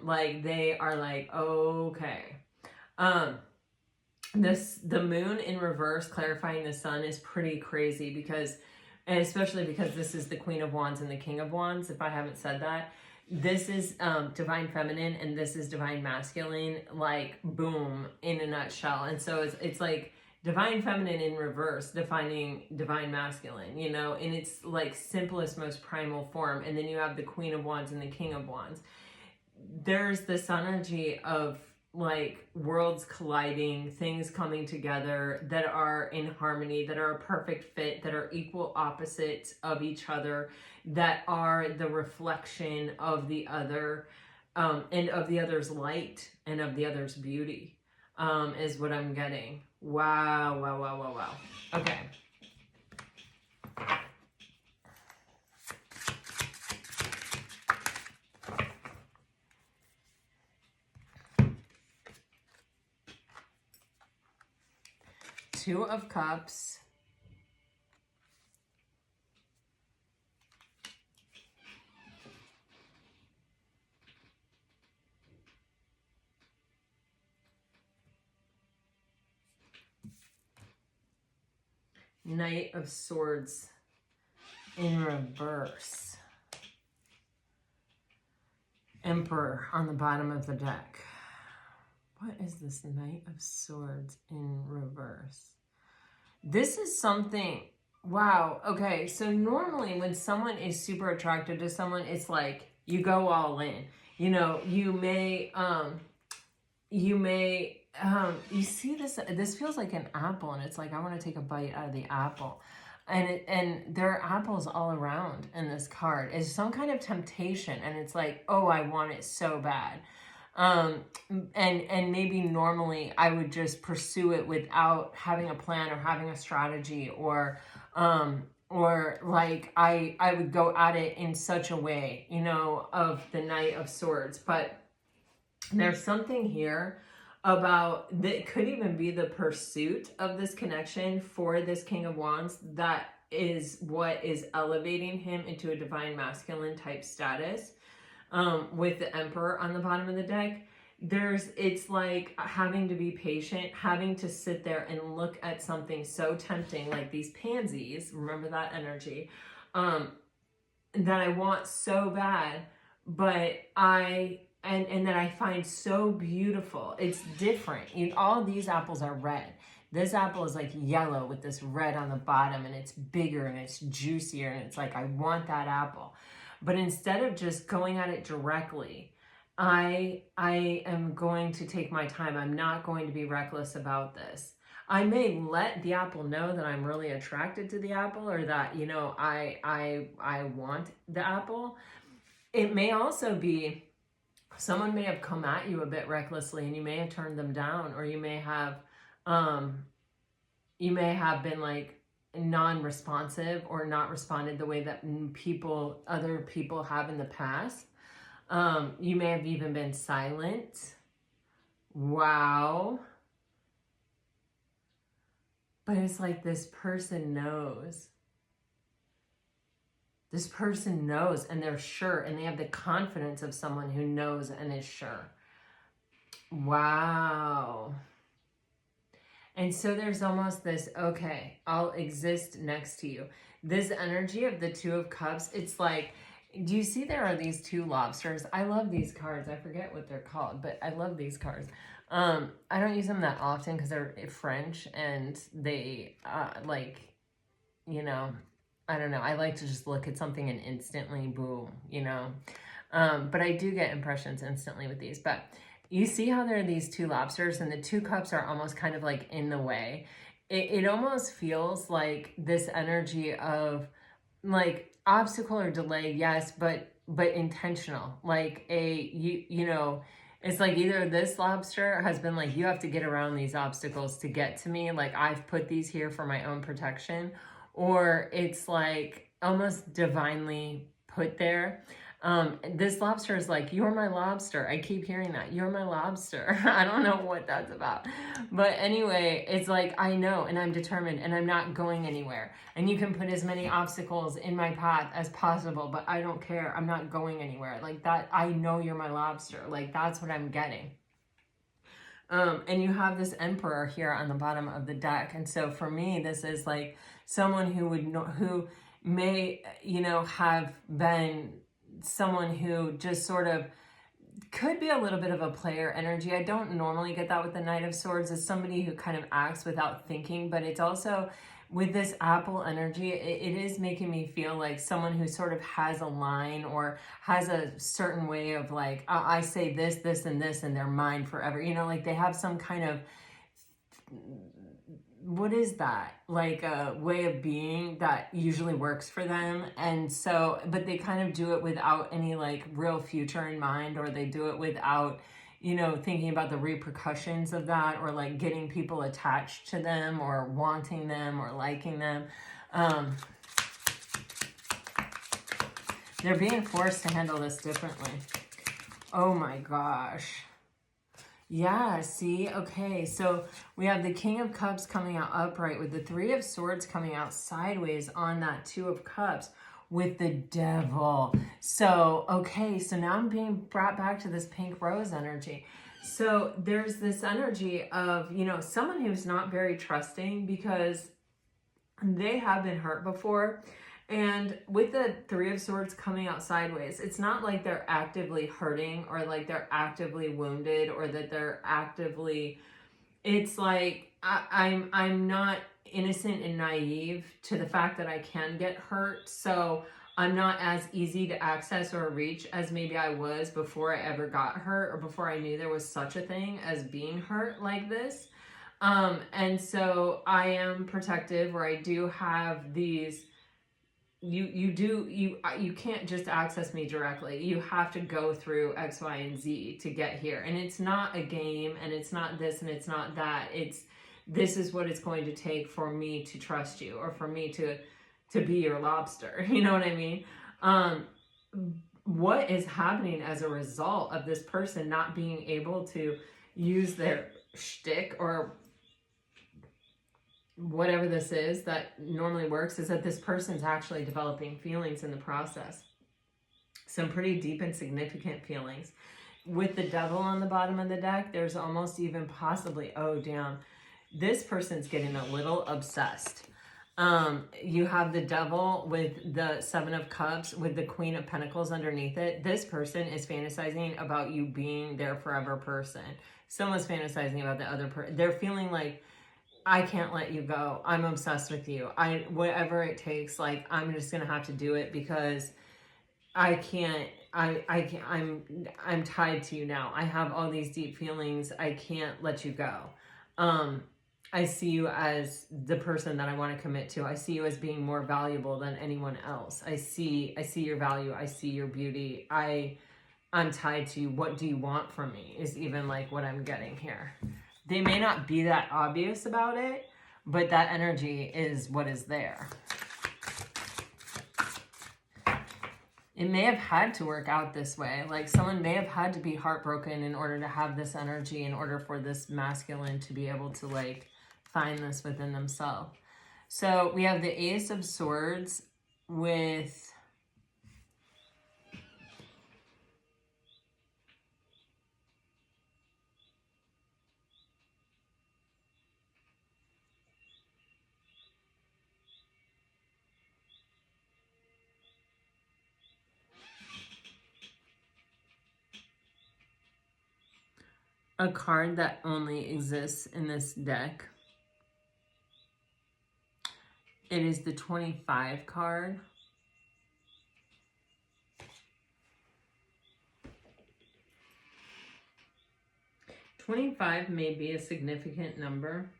[SPEAKER 1] Like they are like, okay. The moon in reverse clarifying the sun is pretty crazy because, and especially because this is the Queen of Wands and the King of Wands, if I haven't said that. This is divine feminine and this is divine masculine, like boom, in a nutshell. And so it's like divine feminine in reverse defining divine masculine, you know, in its like simplest, most primal form. And then you have the Queen of Wands and the King of Wands. There's this energy of like worlds colliding, things coming together that are in harmony, that are a perfect fit, that are equal opposites of each other, that are the reflection of the other, and of the other's light and of the other's beauty, is what I'm getting. Wow, wow, wow, wow, wow. Okay. Two of Cups. Knight of Swords in reverse. Emperor on the bottom of the deck. What is this Knight of Swords in reverse? This is something, wow, okay, so normally when someone is super attracted to someone, it's like you go all in. You know, you see this feels like an apple, and it's like, I want to take a bite out of the apple. And there are apples all around in this card. It's some kind of temptation, and it's like, oh, I want it so bad. And maybe normally I would just pursue it without having a plan or having a strategy, or like I would go at it in such a way, you know, of the Knight of Swords. But there's something here about that could even be the pursuit of this connection for this King of Wands that is what is elevating him into a divine masculine type status. With the Emperor on the bottom of the deck, it's like having to be patient, having to sit there and look at something so tempting, like these pansies, remember that energy, that I want so bad, but and that I find so beautiful. It's different. All these apples are red. This apple is like yellow with this red on the bottom, and it's bigger and it's juicier, and it's like, I want that apple. But instead of just going at it directly, I am going to take my time. I'm not going to be reckless about this. I may let the apple know that I'm really attracted to the apple, or that, you know, I want the apple. It may also be someone may have come at you a bit recklessly, and you may have turned them down, or you may have been like non-responsive, or not responded the way that other people have in the past. You may have even been silent. Wow. But it's like this person knows. This person knows, and they're sure, and they have the confidence of someone who knows and is sure. Wow. And so there's almost this, okay, I'll exist next to you. This energy of the Two of Cups, it's like, do you see there are these two lobsters? I love these cards. I forget what they're called, but I love these cards. I don't use them that often because they're French, and they, like, you know, I don't know. I like to just look at something and instantly, boom, you know. But I do get impressions instantly with these. But you see how there are these two lobsters, and the two cups are almost kind of like in the way. It almost feels like this energy of like obstacle or delay, yes, but intentional. Like you know, it's like either this lobster has been like, you have to get around these obstacles to get to me. Like, I've put these here for my own protection. Or it's like almost divinely put there. This lobster is like, you're my lobster. I keep hearing that. You're my lobster. I don't know what that's about. But anyway, it's like, I know, and I'm determined, and I'm not going anywhere. And you can put as many obstacles in my path as possible, but I don't care. I'm not going anywhere. Like that, I know you're my lobster. Like, that's what I'm getting. And you have this Emperor here on the bottom of the deck. And so for me, this is like someone who would know, who may, you know, have been someone who just sort of could be a little bit of a player energy. I don't normally get that with the Knight of Swords. It's somebody who kind of acts without thinking, but it's also with this apple energy, it is making me feel like someone who sort of has a line or has a certain way of like, I say this, this, and this, and they're mine forever. You know, like they have some kind of, what is that? Like a way of being that usually works for them. And so, but they kind of do it without any like real future in mind, or they do it without, you know, thinking about the repercussions of that, or like getting people attached to them, or wanting them, or liking them. They're being forced to handle this differently. Oh my gosh. Yeah, see? Okay, so we have the King of Cups coming out upright with the Three of Swords coming out sideways on that Two of Cups with the Devil. So, okay, so now I'm being brought back to this pink rose energy. So there's this energy of, you know, someone who's not very trusting, because they have been hurt before. And with the Three of Swords coming out sideways, it's not like they're actively hurting or like they're actively wounded or that they're actively, it's like I'm not innocent and naive to the fact that I can get hurt. So I'm not as easy to access or reach as maybe I was before I ever got hurt or before I knew there was such a thing as being hurt like this. And so I am protective, or I do have these, you can't just access me directly. You have to go through X, Y, and Z to get here. And it's not a game, and it's not this, and it's not that. This is what it's going to take for me to trust you, or for me to be your lobster. You know what I mean? What is happening as a result of this person not being able to use their shtick or whatever this is that normally works, is that this person's actually developing feelings in the process. Some pretty deep and significant feelings. With the Devil on the bottom of the deck, there's almost even possibly, oh damn, this person's getting a little obsessed. You have the Devil with the Seven of Cups with the Queen of Pentacles underneath it. This person is fantasizing about you being their forever person. Someone's fantasizing about the other person. They're feeling like, I can't let you go. I'm obsessed with you. Whatever it takes, like, I'm just gonna have to do it because I can't, I'm tied to you now. I have all these deep feelings. I can't let you go. I see you as the person that I want to commit to. I see you as being more valuable than anyone else. I see your value. I see your beauty. I'm tied to you. What do you want from me is even like what I'm getting here. They may not be that obvious about it, but that energy is what is there. It may have had to work out this way. Like someone may have had to be heartbroken in order to have this energy, in order for this masculine to be able to like find this within themselves. So we have the Ace of Swords with a card that only exists in this deck. It is the 25 card. $25 may be a significant number.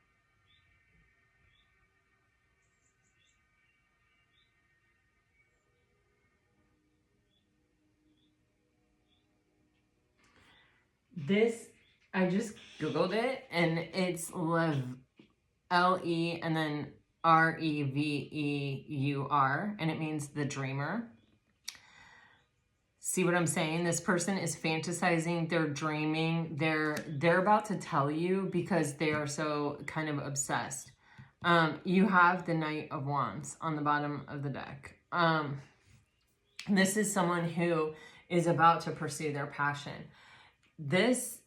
[SPEAKER 1] This, I just Googled it, and it's L-E and then R-E-V-E-U-R, and it means the dreamer. See what I'm saying? This person is fantasizing, they're dreaming, they're about to tell you because they are so kind of obsessed. You have the Knight of Wands on the bottom of the deck. This is someone who is about to pursue their passion. This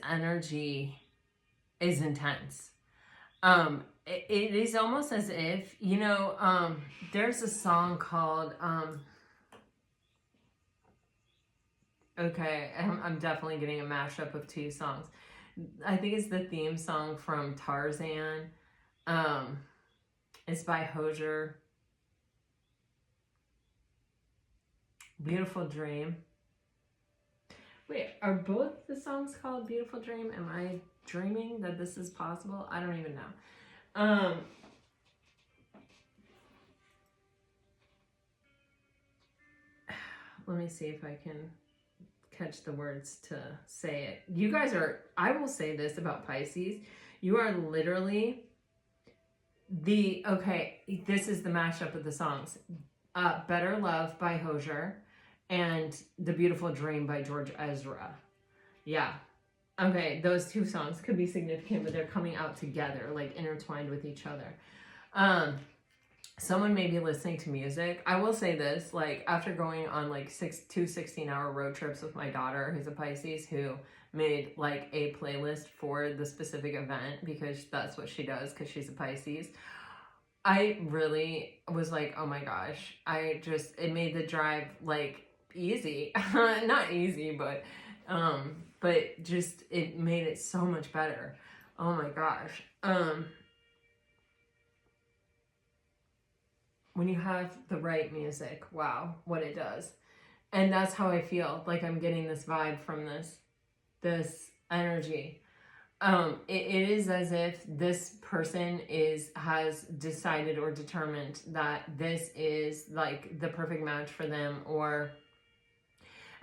[SPEAKER 1] energy is intense. It is almost as if, you know, there's a song called, okay, I'm definitely getting a mashup of two songs. I think it's the theme song from Tarzan. It's by Hozier. Beautiful Dream. Wait, are both the songs called Beautiful Dream? Am I dreaming that this is possible? I don't even know. Let me see if I can catch the words to say it. You guys are, I will say this about Pisces. You are literally okay, this is the mashup of the songs. Better Love by Hozier and The Beautiful Dream by George Ezra. Yeah. Okay, those two songs could be significant, but they're coming out together, like intertwined with each other. someone may be listening to music. I will say this, like after going on like 16-hour road trips with my daughter, who's a Pisces, who made like a playlist for the specific event because that's what she does because she's a Pisces. I really was like, oh my gosh, it made the drive like easy. Not easy, but just it made it so much better. Oh my gosh. When you have the right music, wow, what it does. And that's how I feel. Like I'm getting this vibe from this energy. It is as if this person has decided or determined that this is like the perfect match for them,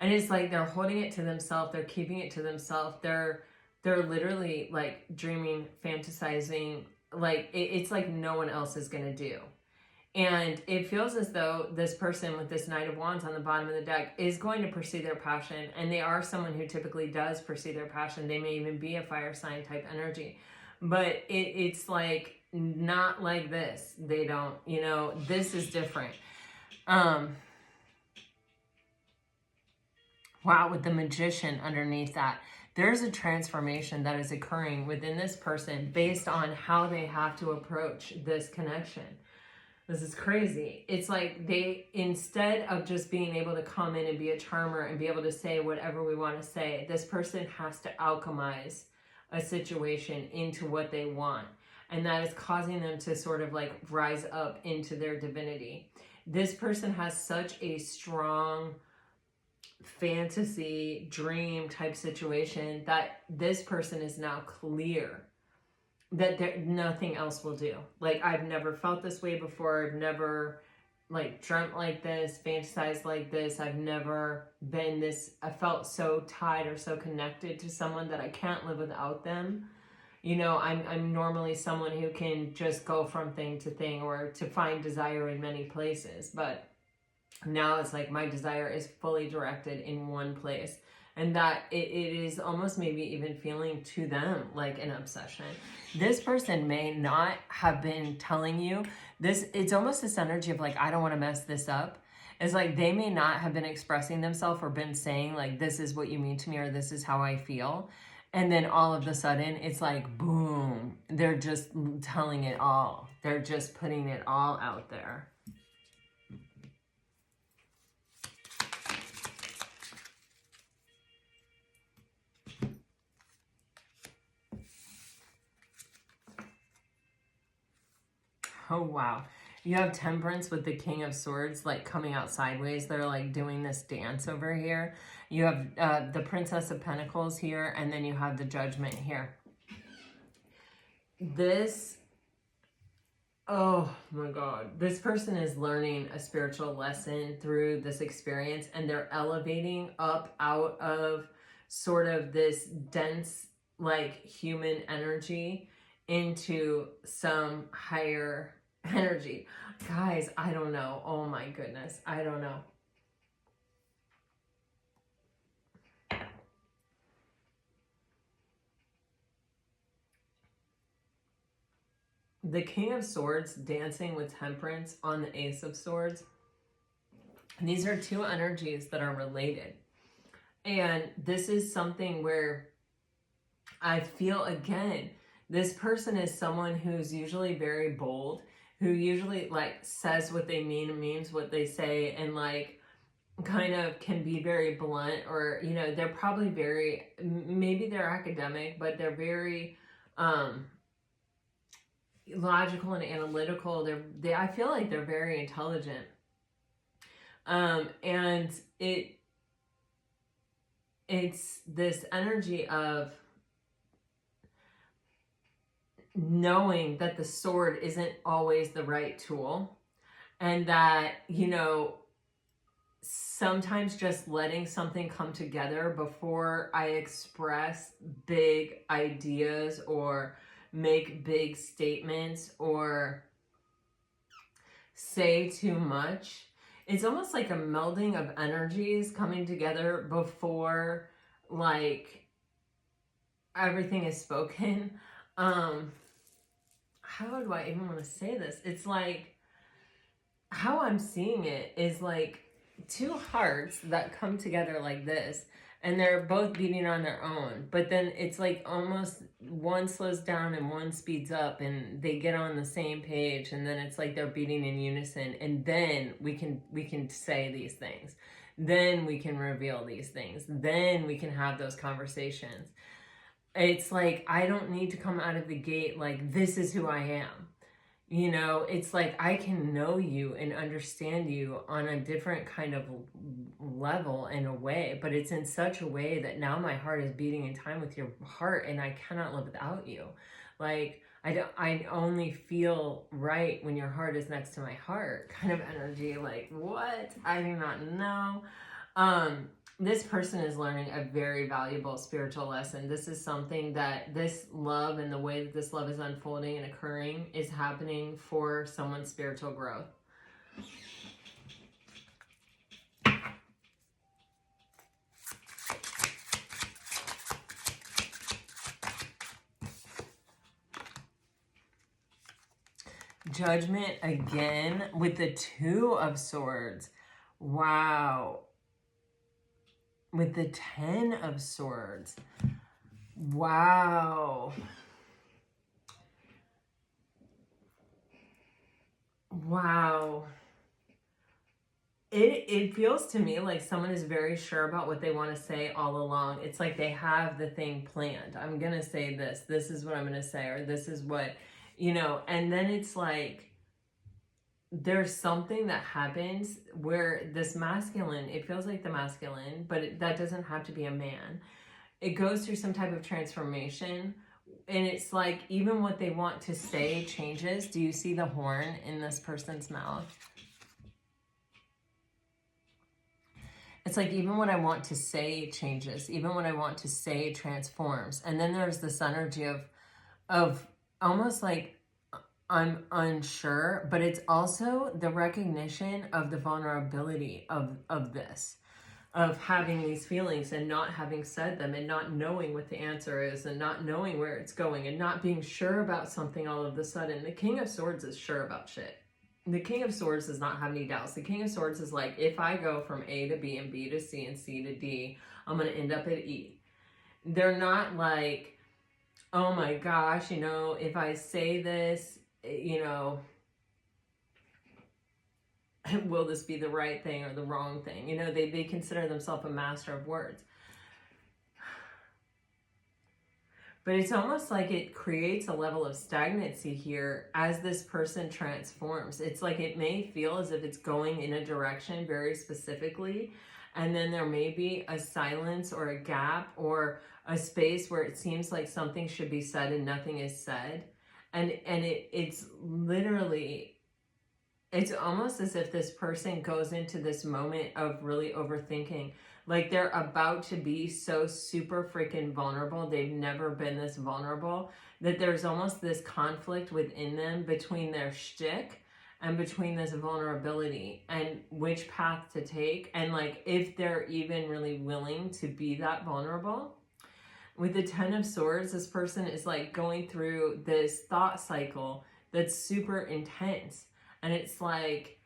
[SPEAKER 1] and it's like they're holding it to themselves, they're keeping it to themselves, they're literally like dreaming, fantasizing, like it's like no one else is gonna do. And it feels as though this person with this Knight of Wands on the bottom of the deck is going to pursue their passion. And they are someone who typically does pursue their passion. They may even be a fire sign type energy. But it's like not like this. They don't, this is different. Wow, with the Magician underneath that. There's a transformation that is occurring within this person based on how they have to approach this connection. This is crazy. It's like they, instead of just being able to come in and be a charmer and be able to say whatever we want to say, this person has to alchemize a situation into what they want. And that is causing them to sort of like rise up into their divinity. This person has such a strong fantasy dream type situation that this person is now clear that nothing else will do. Like, I've never felt this way before. I've never like dreamt like this, fantasized like this. I've never been this, I felt so tied or so connected to someone that I can't live without them. I'm normally someone who can just go from thing to thing or to find desire in many places. But now it's like my desire is fully directed in one place. And that it is almost maybe even feeling to them like an obsession. This person may not have been telling you this. It's almost this energy of like, I don't want to mess this up. It's like they may not have been expressing themselves or been saying like, this is what you mean to me or this is how I feel. And then all of a sudden it's like, boom, they're just telling it all. They're just putting it all out there. Oh, wow. You have Temperance with the King of Swords, like coming out sideways. They're like doing this dance over here. You have the Princess of Pentacles here, and then you have the Judgment here. Oh my God. This person is learning a spiritual lesson through this experience, and they're elevating up out of sort of this dense, like human energy into some higher energy. Guys, I don't know. Oh my goodness. I don't know. The King of Swords dancing with Temperance on the Ace of Swords. These are two energies that are related. And this is something where I feel, again, this person is someone who's usually very bold, who usually like says what they mean and means what they say, and like kind of can be very blunt, or they're probably very, maybe they're academic, but they're very logical and analytical. I feel like they're very intelligent, and it's this energy of knowing that the sword isn't always the right tool, and that sometimes just letting something come together before I express big ideas or make big statements or say too much. It's almost like a melding of energies coming together before like everything is spoken. How do I even want to say this? It's like how I'm seeing it is like two hearts that come together like this, and they're both beating on their own, but then it's like almost one slows down and one speeds up, and they get on the same page, and then it's like they're beating in unison, and then we can say these things, then we can reveal these things, then we can have those conversations. It's like I don't need to come out of the gate like, this is who I am. You know, it's like I can know you and understand you on a different kind of level in a way, but it's in such a way that now my heart is beating in time with your heart, and I cannot live without you. Like, I only feel right when your heart is next to my heart kind of energy. Like, what? I do not know. This person is learning a very valuable spiritual lesson. This is something that this love and the way that this love is unfolding and occurring is happening for someone's spiritual growth. Judgment again with the Two of Swords. Wow. With the Ten of Swords. Wow. Wow. It feels to me like someone is very sure about what they want to say all along. It's like they have the thing planned. I'm going to say this. This is what I'm going to say, or this is what, you know, and then it's like there's something that happens where this masculine, it feels like the masculine, but that doesn't have to be a man. It goes through some type of transformation, and it's like even what they want to say changes. Do you see the horn in this person's mouth? It's like even what I want to say changes, even what I want to say transforms. And then there's this energy of almost like I'm unsure, but it's also the recognition of the vulnerability of this, of having these feelings and not having said them, and not knowing what the answer is, and not knowing where it's going, and not being sure about something all of a sudden. The King of Swords is sure about shit. The King of Swords does not have any doubts. The King of Swords is like, if I go from A to B and B to C and C to D, I'm going to end up at E. They're not like, oh my gosh, you know, if I say this, you know, will this be the right thing or the wrong thing? You know, they consider themselves a master of words. But it's almost like it creates a level of stagnancy here as this person transforms. It's like it may feel as if it's going in a direction very specifically, and then there may be a silence or a gap or a space where it seems like something should be said and nothing is said. And it's literally, it's almost as if this person goes into this moment of really overthinking. Like they're about to be so super freaking vulnerable. They've never been this vulnerable, that there's almost this conflict within them between their shtick and between this vulnerability and which path to take. And like, if they're even really willing to be that vulnerable. With the Ten of Swords, this person is like going through this thought cycle that's super intense. And it's like,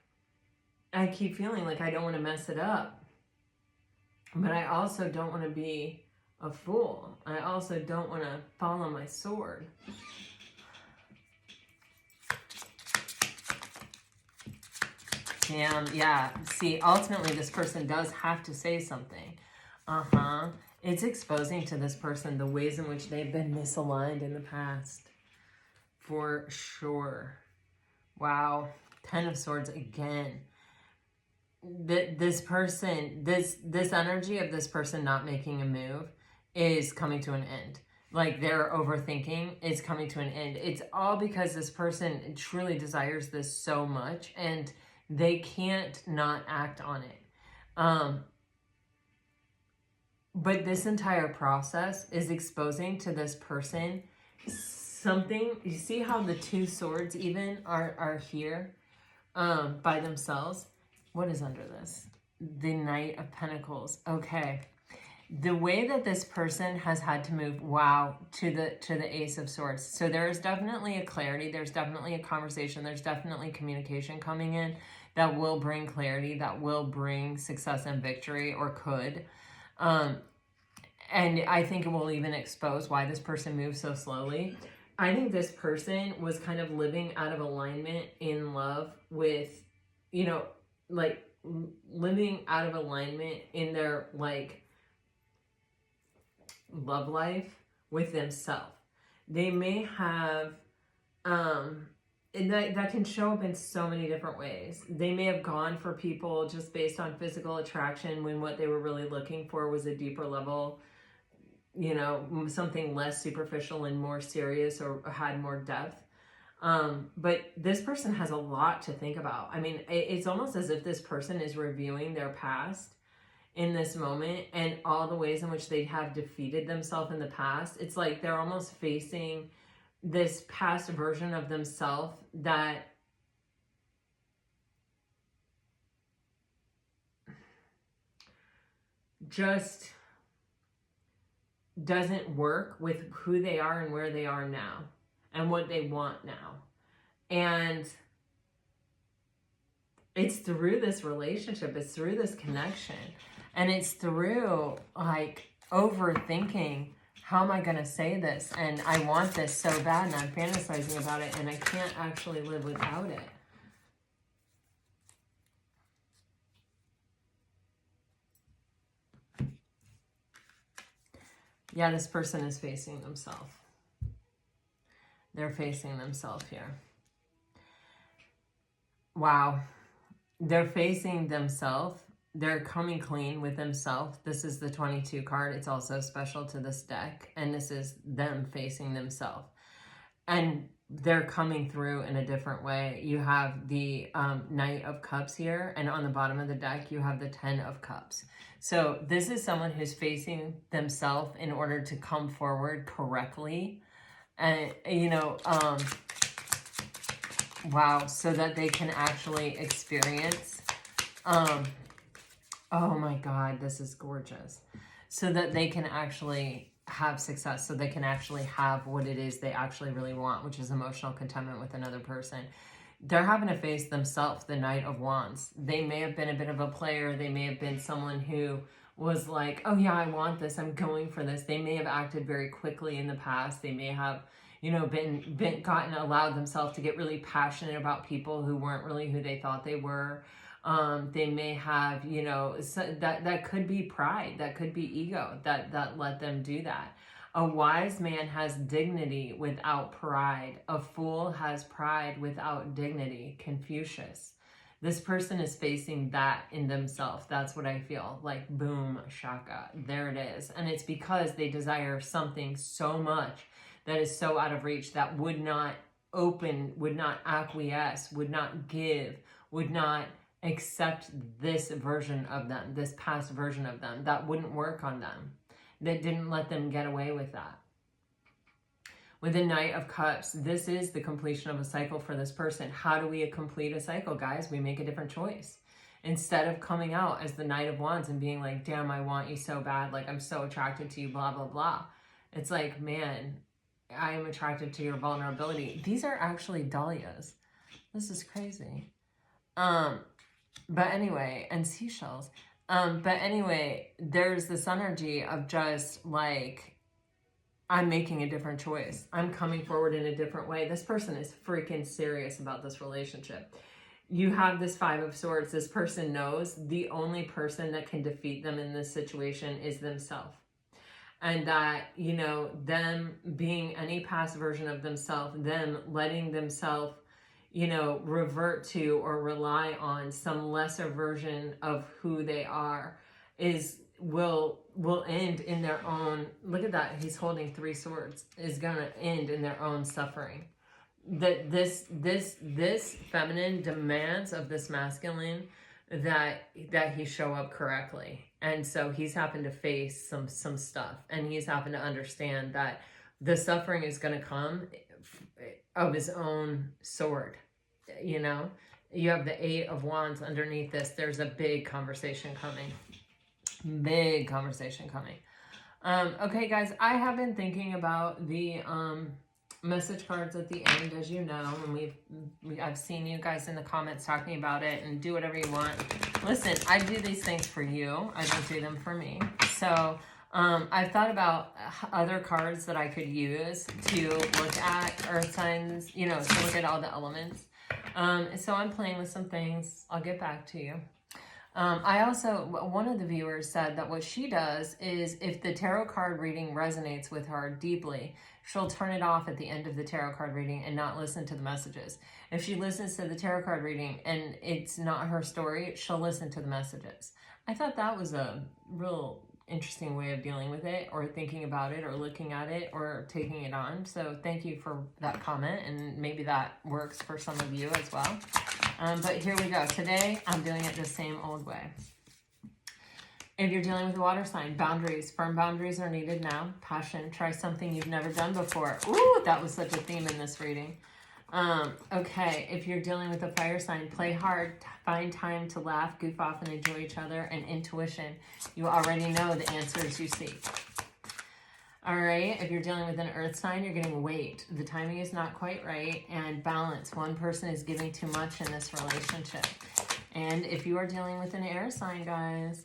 [SPEAKER 1] I keep feeling like I don't want to mess it up. But I also don't want to be a fool. I also don't want to fall on my sword. Damn, yeah. See, ultimately this person does have to say something. It's exposing to this person the ways in which they've been misaligned in the past. For sure. Wow. Ten of Swords again. This person, this energy of this person not making a move is coming to an end. Like their overthinking is coming to an end. It's all because this person truly desires this so much and they can't not act on it. But this entire process is exposing to this person something. You see how the Two Swords even are here by themselves? What is under this? The Knight of Pentacles. Okay. The way that this person has had to move, wow, to the Ace of Swords. So there is definitely a clarity. There's definitely a conversation. There's definitely communication coming in. that will bring clarity, that will bring success and victory, or could. And I think it will even expose why this person moves so slowly. I think this person was kind of living out of alignment in love with, you know, like living out of alignment in their like love life with themselves. They may have, and that can show up in so many different ways. They may have gone for people just based on physical attraction when what they were really looking for was a deeper level, you know, something less superficial and more serious, or had more depth. But this person has a lot to think about. I mean, it's almost as if this person is reviewing their past in this moment and all the ways in which they have defeated themselves in the past. It's like they're almost facing this past version of themselves that just doesn't work with who they are and where they are now and what they want now. And it's through this relationship, it's through this connection, and it's through like overthinking, how am I going to say this? And I want this so bad, and I'm fantasizing about it, and I can't actually live without it. Yeah, this person is facing themselves. They're facing themselves here. Wow. They're facing themselves. They're coming clean with themselves. This is the 22 card. It's also special to this deck. And this is them facing themselves. And they're coming through in a different way. You have the Knight of Cups here. And on the bottom of the deck, you have the 10 of Cups. So this is someone who's facing themselves in order to come forward correctly. And, you know, wow, so that they can actually experience, oh my God, this is gorgeous. So that they can actually have success, so they can actually have what it is they actually really want, which is emotional contentment with another person. They're having to face themselves, the Knight of Wands. They may have been a bit of a player. They may have been someone who was like, oh yeah, I want this, I'm going for this. They may have acted very quickly in the past. They may have, you know, allowed themselves to get really passionate about people who weren't really who they thought they were. They may have, you know, that could be pride, that could be ego that let them do that. A wise man has dignity without pride. A fool has pride without dignity. Confucius. This person is facing that in themselves. That's what I feel. Like, boom, shaka. There it is. And it's because they desire something so much that is so out of reach, that would not open, would not acquiesce, would not give, would not accept this version of them, this past version of them. That wouldn't work on them. That didn't let them get away with that. With the Knight of Cups, this is the completion of a cycle for this person. How do we complete a cycle, guys? We make a different choice. Instead of coming out as the Knight of Wands and being like, damn, I want you so bad, like I'm so attracted to you, blah, blah, blah. It's like, man, I am attracted to your vulnerability. These are actually dahlias. This is crazy. But anyway, and seashells. But anyway, there's this energy of just like, I'm making a different choice. I'm coming forward in a different way. This person is freaking serious about this relationship. You have this Five of Swords. This person knows the only person that can defeat them in this situation is themselves. And that, you know, them being any past version of themselves, them letting themselves, you know, revert to or rely on some lesser version of who they are will end in their own, look at that, he's holding 3 swords, is going to end in their own suffering. That this feminine demands of this masculine that he show up correctly. And so he's having to face some stuff, and he's having to understand that the suffering is going to come of his own sword. You know, you have the 8 of Wands underneath this. There's a big conversation coming. Big conversation coming. Okay, guys, I have been thinking about the message cards at the end, as you know, and I've seen you guys in the comments talking about it, and do whatever you want. Listen, I do these things for you. I don't do them for me. So I've thought about other cards that I could use to look at earth signs, you know, to look at all the elements. So I'm playing with some things. I'll get back to you. I also, one of the viewers said that what she does is if the tarot card reading resonates with her deeply, she'll turn it off at the end of the tarot card reading and not listen to the messages. If she listens to the tarot card reading and it's not her story, she'll listen to the messages. I thought that was a real interesting way of dealing with it, or thinking about it, or looking at it, or taking it on. So thank you for that comment, and maybe that works for some of you as well. But here we go. Today, I'm doing it the same old way. If you're dealing with a water sign, boundaries. Firm boundaries are needed now. Passion. Try something you've never done before. Ooh, that was such a theme in this reading. Okay, if you're dealing with a fire sign, play hard. Find time to laugh, goof off, and enjoy each other. And intuition. You already know the answers you seek. All right, if you're dealing with an earth sign, you're getting weight. The timing is not quite right. And balance. One person is giving too much in this relationship. And if you are dealing with an air sign, guys,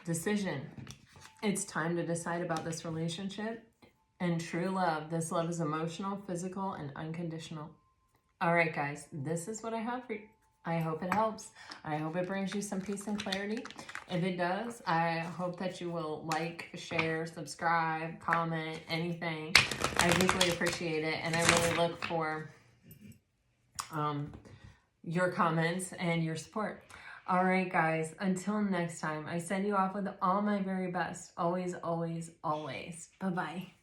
[SPEAKER 1] decision. It's time to decide about this relationship and true love. This love is emotional, physical, and unconditional. All right, guys, this is what I have for you. I hope it helps. I hope it brings you some peace and clarity. If it does, I hope that you will like, share, subscribe, comment, anything. I deeply appreciate it, and I really look for your comments and your support. All right, guys, until next time, I send you off with all my very best. Always, always, always. Bye-bye.